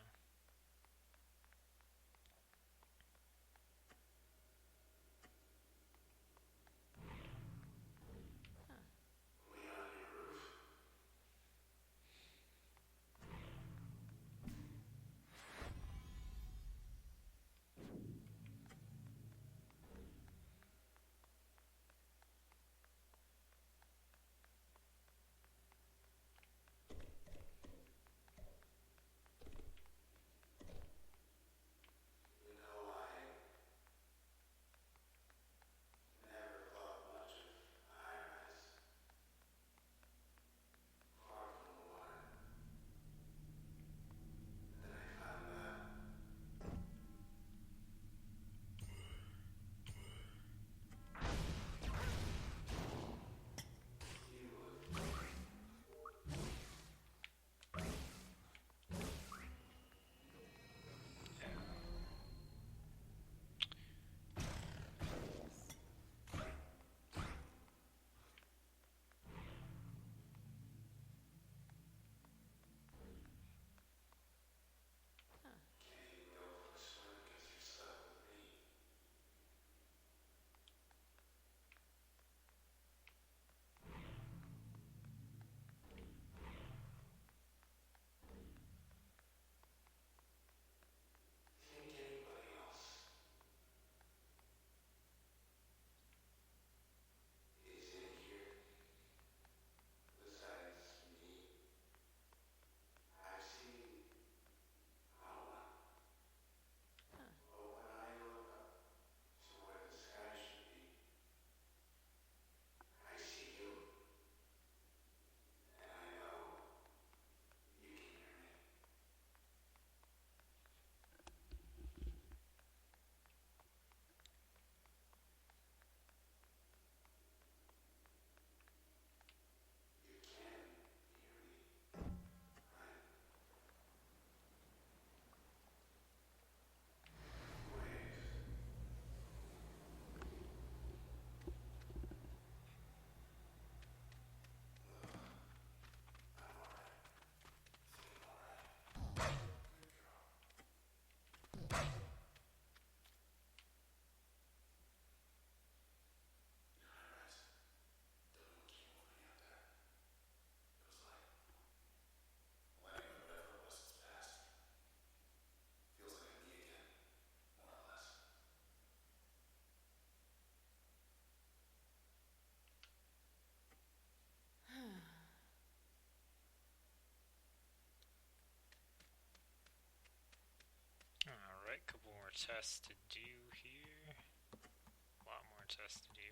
Alright, couple more tests to do here. A lot more tests to do.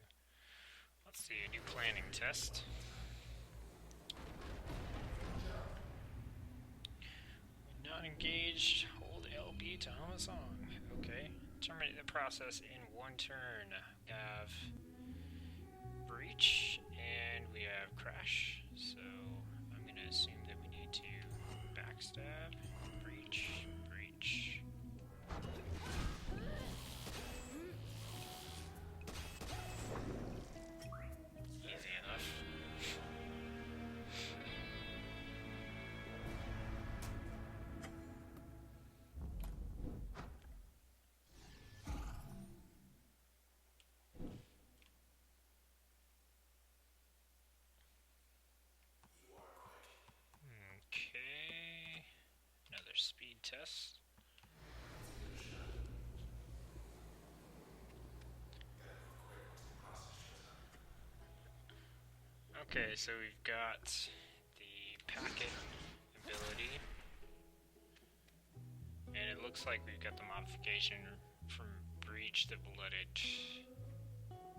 Let's see, a new planning test. When not engaged, hold LB to hum a song. Okay. Terminate the process in one turn. We have breach and we have crash. So I'm going to assume that we need to backstab, breach, breach. Easy enough. Okay, another speed test. Okay, so we've got the packet ability, and it looks like we've got the modification from breach that will let it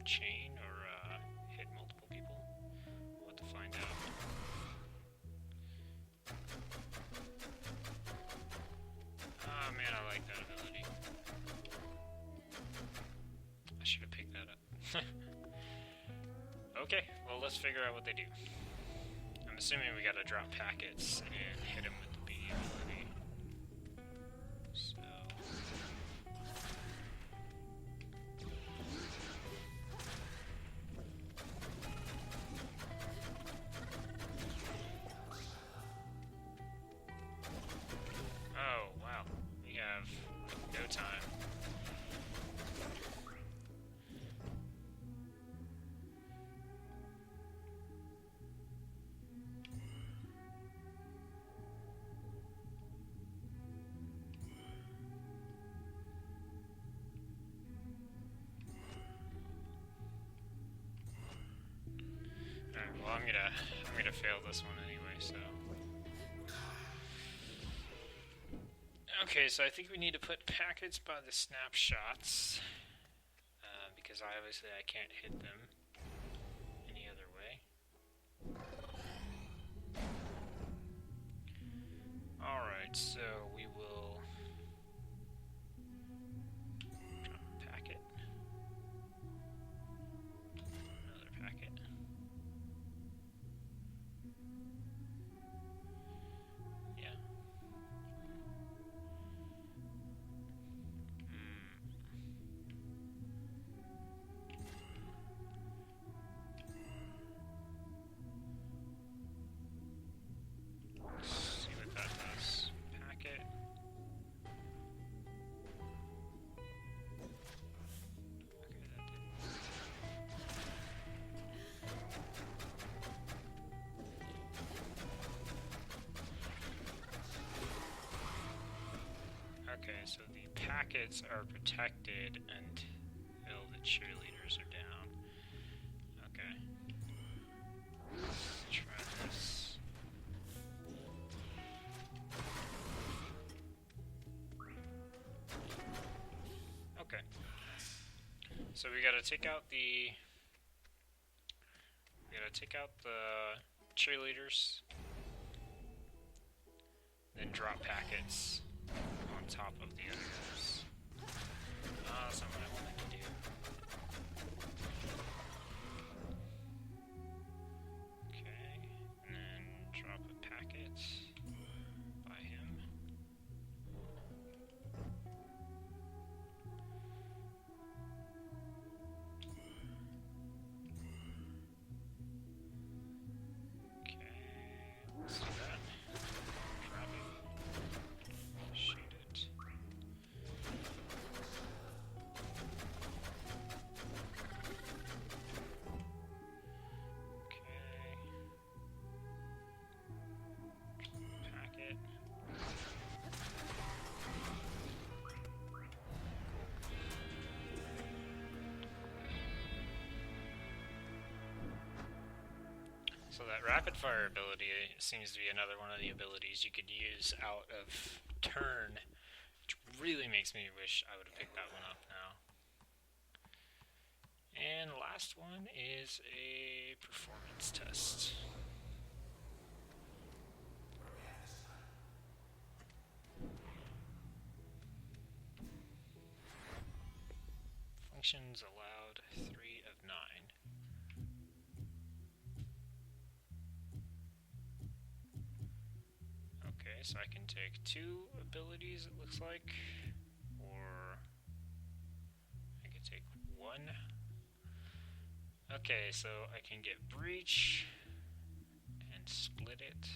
chain or hit multiple people. We'll have to find out. Oh man, I like that ability. I should have picked that up. Okay, well, let's figure out what they do. I'm assuming we gotta drop packets and hit them with the B ability. So... Oh, wow. We have no time. Alright, well, I'm gonna fail this one anyway, so... Okay, so I think we need to put packets by the snapshots, because obviously I can't hit them any other way. Alright, so we will drop a packet. Another packet. Yeah. See what that does. Packet. Okay, that didn't. Okay, so the packets are protected until the cheerleaders are down. Okay. Let's try this. Okay. So we gotta take out the cheerleaders, then drop packets on top of the others. That's not what I wanted to do. Okay, and then drop a packet by him. Okay, let's do that. Drop it. Shoot it. Okay. Packet. So that rapid fire ability seems to be another one of the abilities you could use out of turn, which really makes me wish I would have picked that one up now. And the last one is a performance test. Functions allowed 3 of 9. Okay, so I can take 2 abilities, it looks like, or I can take 1. Okay, so I can get breach and split it.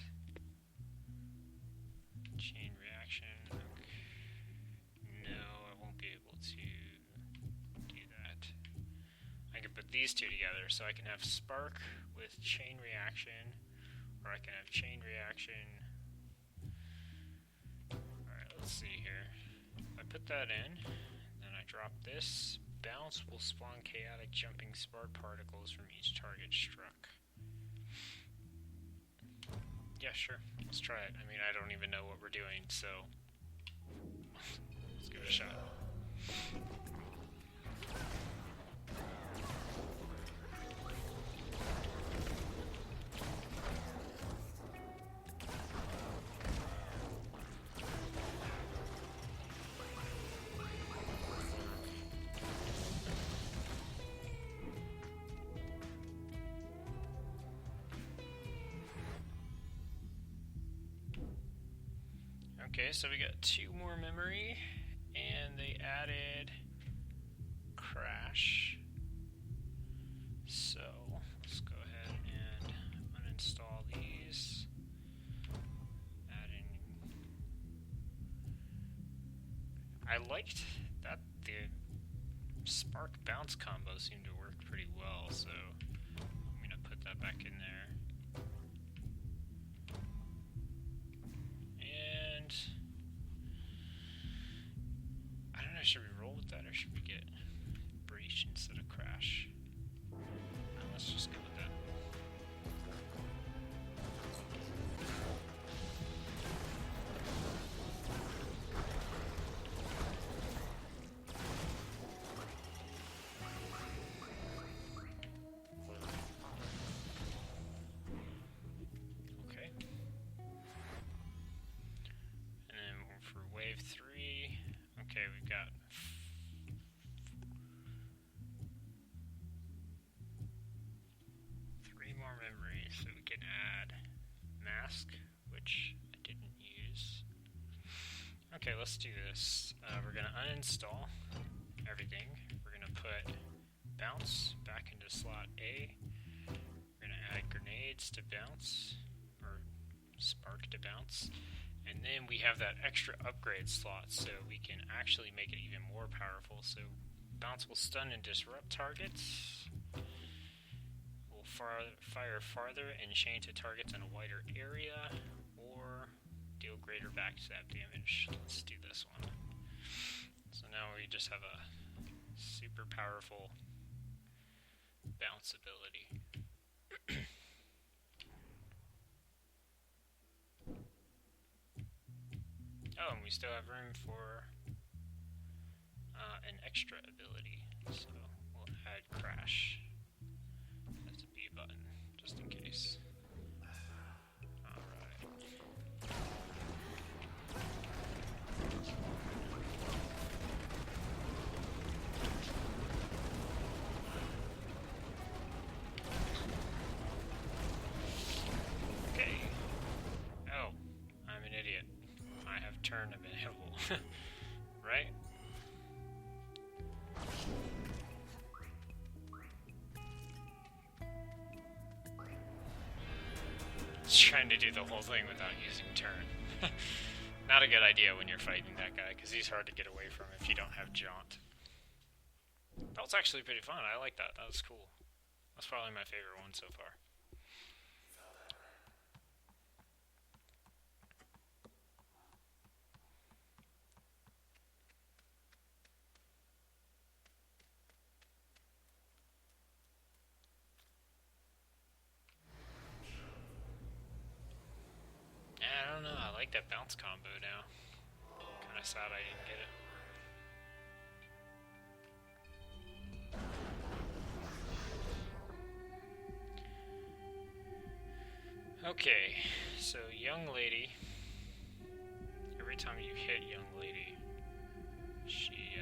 Chain reaction. Okay. No, I won't be able to do that. I can put these two together, so I can have spark with chain reaction, or I can have chain reaction. Alright, let's see here. I put that in, then I drop this. Bounce will spawn chaotic jumping spark particles from each target struck. Yeah, sure. Let's try it. I mean, I don't even know what we're doing, so let's give it a shot. Okay, so we got 2 more memory, and they added crash. So let's go ahead and uninstall these. I liked that the spark bounce combo seemed to work pretty well, so I'm gonna put that back in there. And I don't know, should we roll with that or should we get breach instead of crash? No, let's just go with that. Okay. And then for wave 3, okay, we've got 3 more memories, so we can add mask, which I didn't use. Okay, let's do this. We're going to uninstall everything. We're going to put bounce back into slot A. We're going to add grenades to bounce, or spark to bounce. And then we have that extra upgrade slot, so we can actually make it even more powerful. So bounce will stun and disrupt targets. Will fire farther and chain to targets in a wider area, or deal greater backstab damage. Let's do this one. So now we just have a super powerful bounce ability. Oh, and we still have room for an extra ability, so we'll add crash. That's a B button, just in case. Alright. Okay. Oh, I'm an idiot. I have turn available. Right? Just trying to do the whole thing without using turn. Not a good idea when you're fighting that guy, because he's hard to get away from if you don't have jaunt. That was actually pretty fun. I like that. That was cool. That's probably my favorite one so far. I don't know. I like that bounce combo now. Kind of sad I didn't get it. Okay, so young lady, every time you hit young lady, she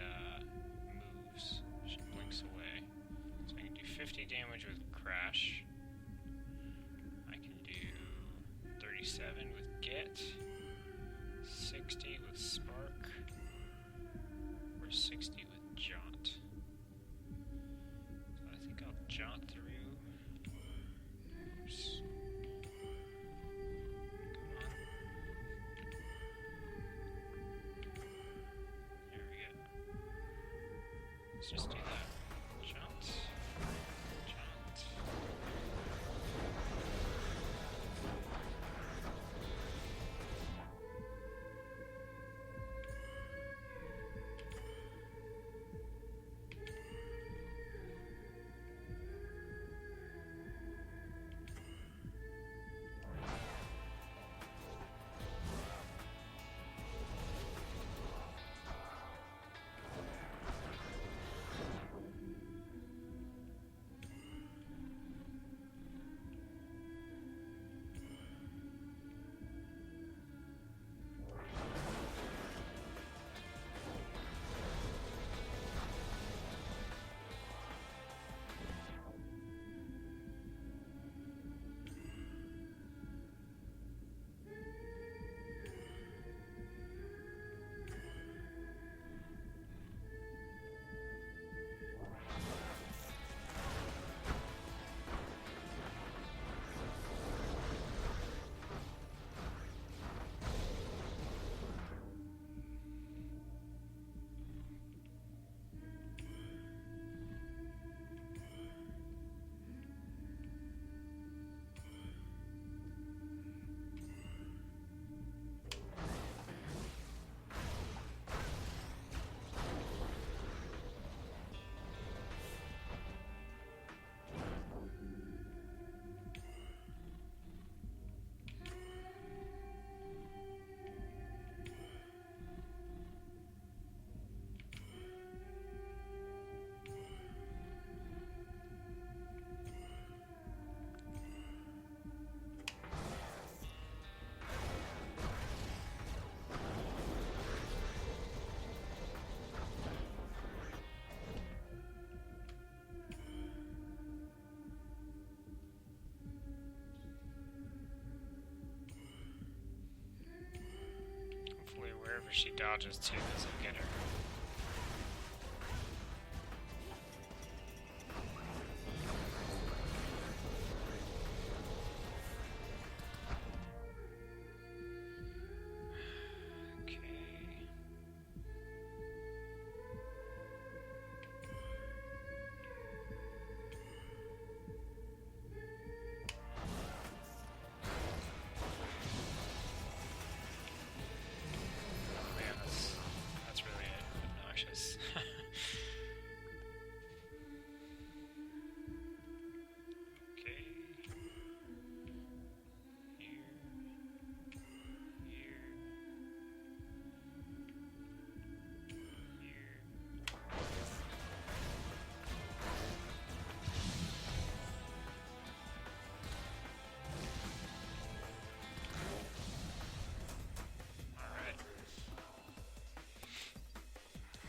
moves, she blinks away. So I can do 50 damage with crash, I can do 37 with get, 60 with spark, or 60 with jaunt. So I think I'll jaunt through. Oops. Let's just do that. Jaunt. Jaunt. Whenever she dodges too, doesn't get her.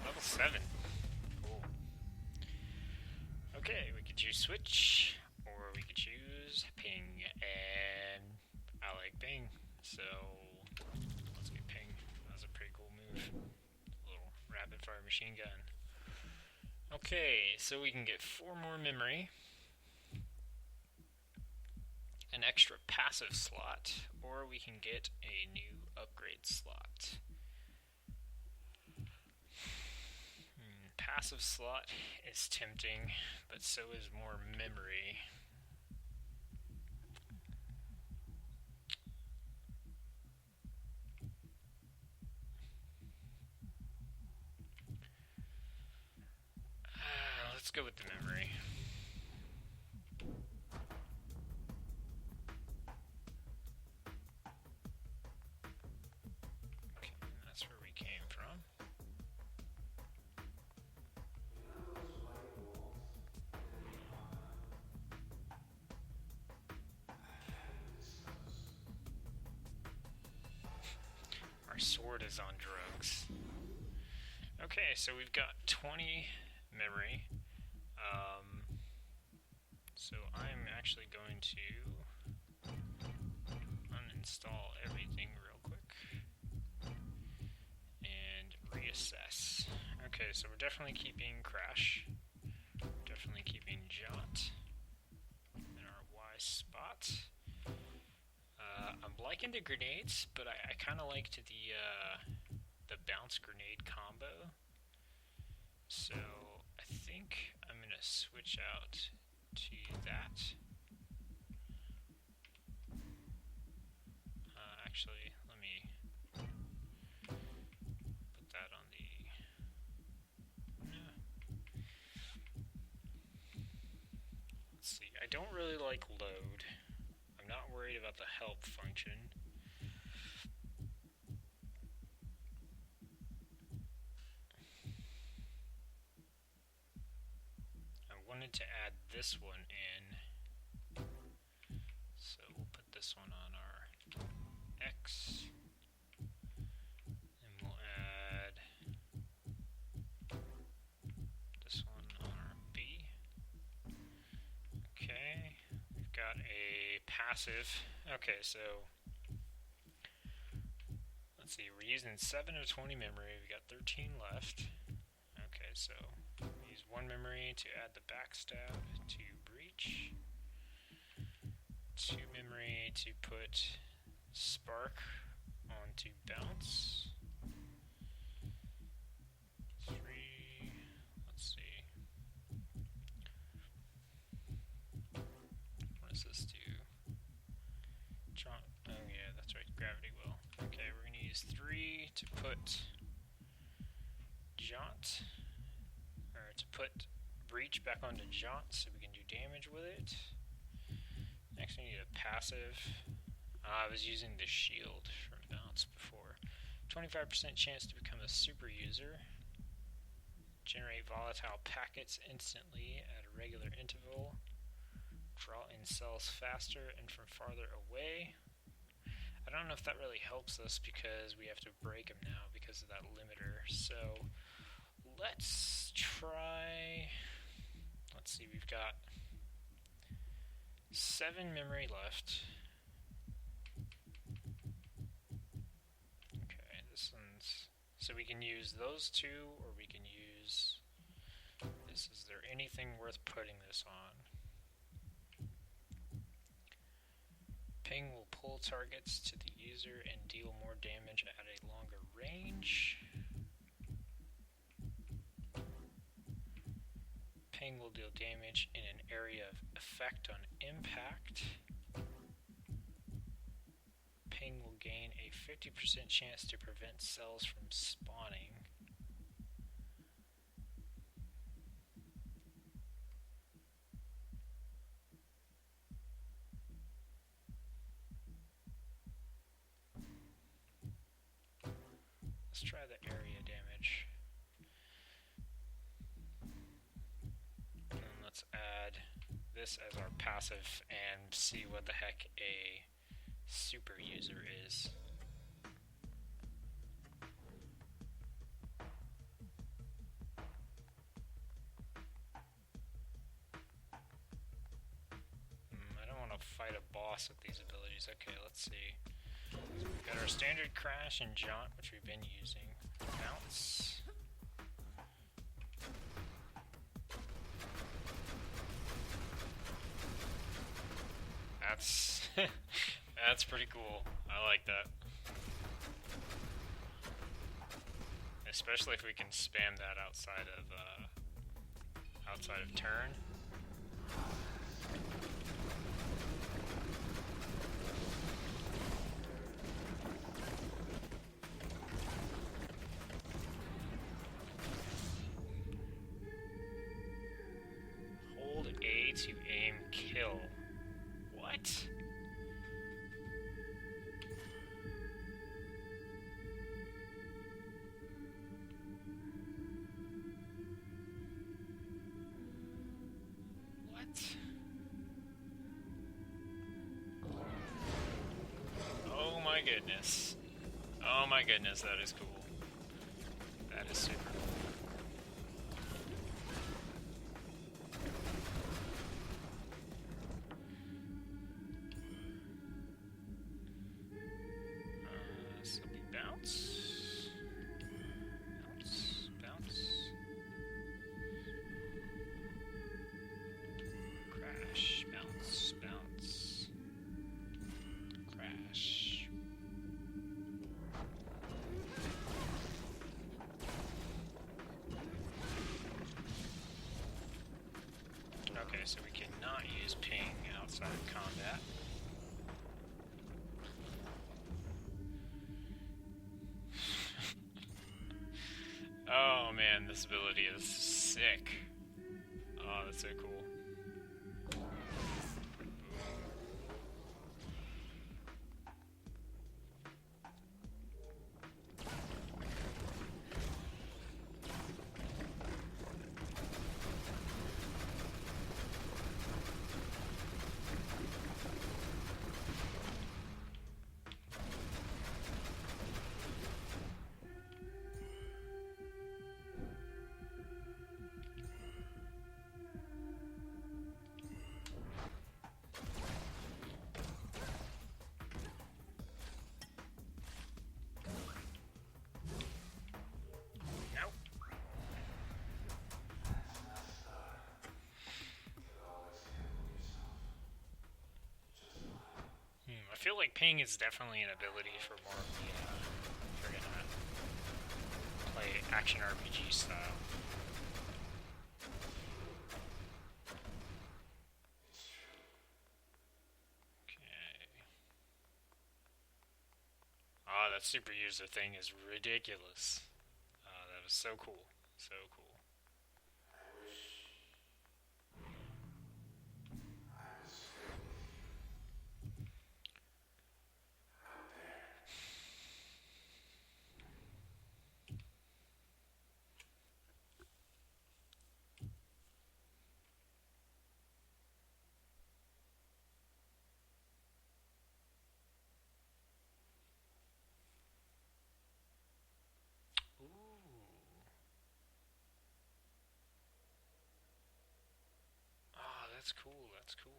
Level 7. Cool. Okay, we could choose switch, or we could choose ping, and I like ping, so let's get ping. That was a pretty cool move. A little rapid fire machine gun. Okay, so we can get 4 more memory, an extra passive slot, or we can get a new upgrade slot. Passive slot is tempting, but so is more memory. Let's go with the memory. Okay, that's where we came from. Our sword is on drugs. Okay, so we've got 20 memory. So I'm actually going to uninstall everything real quick and reassess. Okay, so we're definitely keeping Crash. Definitely keeping Jot in our Y spot. I'm liking the grenades, but I kind of liked the bounce grenade combo. So I think I'm gonna switch out to that. Actually, let me put that on the. Let's see. I don't really like load. I'm not worried about the help function. I wanted to add this one in, so we'll put this one on our X, and we'll add this one on our B. Okay, we've got a passive. Okay, so let's see, we're using 7 of 20 memory, we got 13 left. Okay, so use 1 memory to add the backstab to breach, 2 memory to put spark onto bounce, 3, let's see, what does this do? Oh yeah, that's right, gravity will. Okay, we're going to use 3 to put jaunt, or to put breach back onto jaunt so we can do damage with it. Next we need a passive. I was using the shield from bounce before. 25% chance to become a super user. Generate volatile packets instantly at a regular interval. Draw in cells faster and from farther away. I don't know if that really helps us because we have to break them now because of that limiter. So let's try. Let's see, we've got 7 memory left. Okay, this one's So we can use those two, or we can use this. Is there anything worth putting this on? Ping will pull targets to the user and deal more damage at a longer range. Ping will deal damage in an area of effect on impact. Ping will gain a 50% chance to prevent cells from spawning. Let's try the area damage. And let's add this as our passive and see what the heck a super user is. I don't want to fight a boss with these abilities. Okay, let's see. So we've got our standard crash and jaunt, which we've been using. Bounce. That's pretty cool. I like that. Especially if we can spam that outside of turn. Hold A to aim kill. What? Goodness. Oh my goodness, that is cool. That is super cool. So we bounce. Bounce. Bounce. Crash. Bounce. Bounce. Crash. Okay, so we cannot use ping outside of combat. Oh man, this ability is sick. Oh, that's so cool. I feel like ping is definitely an ability for more of the, if you're gonna play action RPG style. Okay. Ah, that super user thing is ridiculous. That was so cool. So cool. That's cool, that's cool.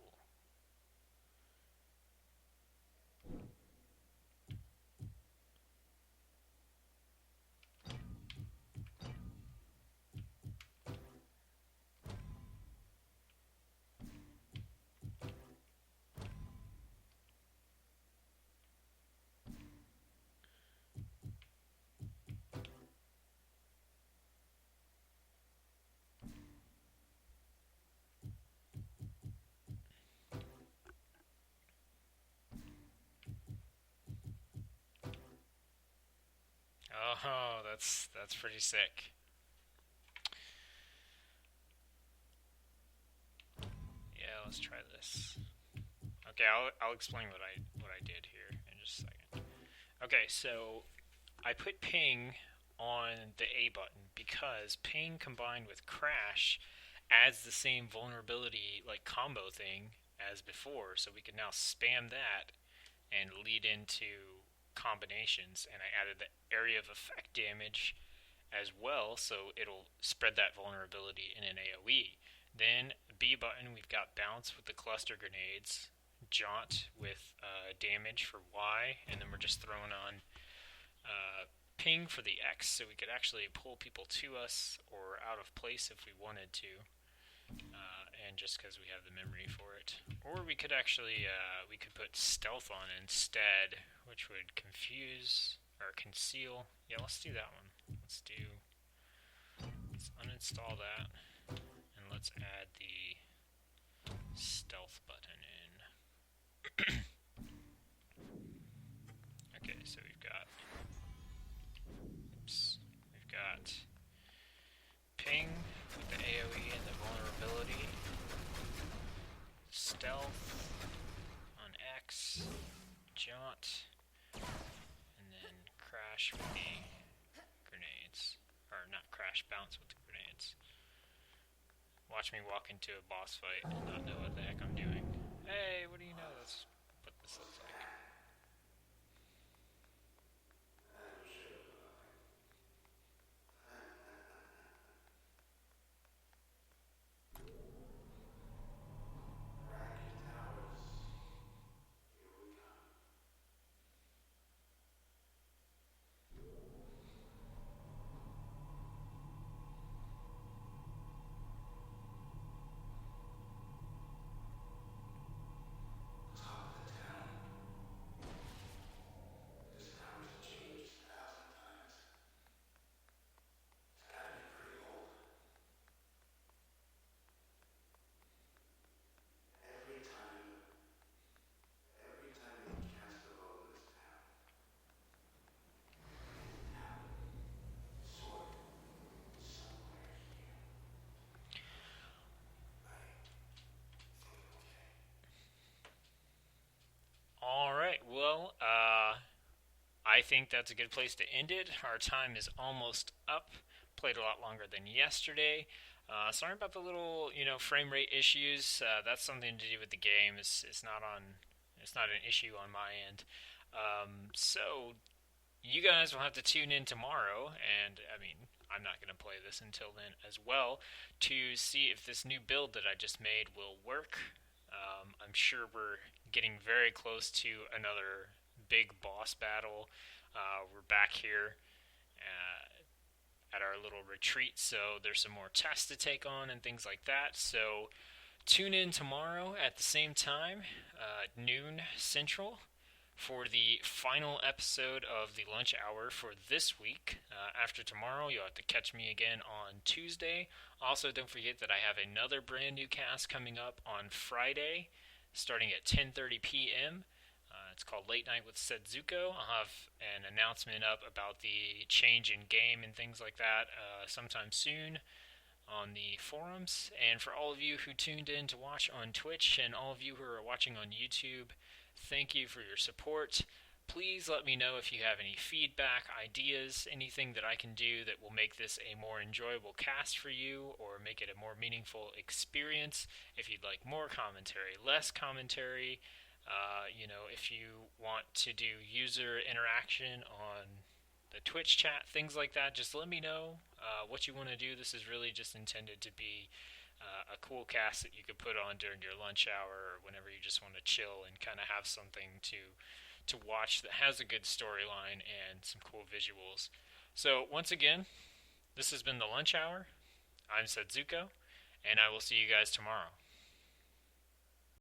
Oh, that's pretty sick. Yeah, let's try this. Okay, I'll explain what I did here in just a second. Okay, so I put ping on the A button because ping combined with crash adds the same vulnerability like combo thing as before, so we can now spam that and lead into combinations. And I added the area of effect damage as well, so it'll spread that vulnerability in an AoE. Then B button, we've got bounce with the cluster grenades, jaunt with damage for Y, and then we're just throwing on ping for the X, so we could actually pull people to us or out of place if we wanted to, and just because we have the memory for it. Or we could actually we could put stealth on instead, which would confuse or conceal. Yeah, let's do that one. Let's uninstall that, and let's add the stealth button in. Okay, so we've got ping with the AoE and the vulnerability, stealth on X, jaunt, and then crash with the grenades. Or not crash, bounce with the grenades. Watch me walk into a boss fight and not know what the heck I'm doing. Hey, what do you know? That's what this looks like. Alright, well, I think that's a good place to end it. Our time is almost up. Played a lot longer than yesterday. Sorry about the little, frame rate issues. That's something to do with the game. It's not on. It's not an issue on my end. So you guys will have to tune in tomorrow, and I mean, I'm not going to play this until then as well, to see if this new build that I just made will work. I'm sure we're getting very close to another big boss battle. We're back here at our little retreat, so there's some more tests to take on and things like that. So tune in tomorrow at the same time, noon Central, for the final episode of the lunch hour for this week. After tomorrow, you'll have to catch me again on Tuesday. Also, don't forget that I have another brand new cast coming up on Friday, starting at 10:30 p.m. It's called Late Night with Tsetzuko. I'll have an announcement up about the change in game and things like that sometime soon on the forums. And for all of you who tuned in to watch on Twitch and all of you who are watching on YouTube, thank you for your support. Please let me know if you have any feedback, ideas, anything that I can do that will make this a more enjoyable cast for you or make it a more meaningful experience. If you'd like more commentary, less commentary, if you want to do user interaction on the Twitch chat, things like that, just let me know what you want to do. This is really just intended to be a cool cast that you could put on during your lunch hour or whenever you just want to chill and kind of have something to watch that has a good storyline and some cool visuals. So once again, this has been the lunch hour. I'm Setsuko, and I will see you guys tomorrow.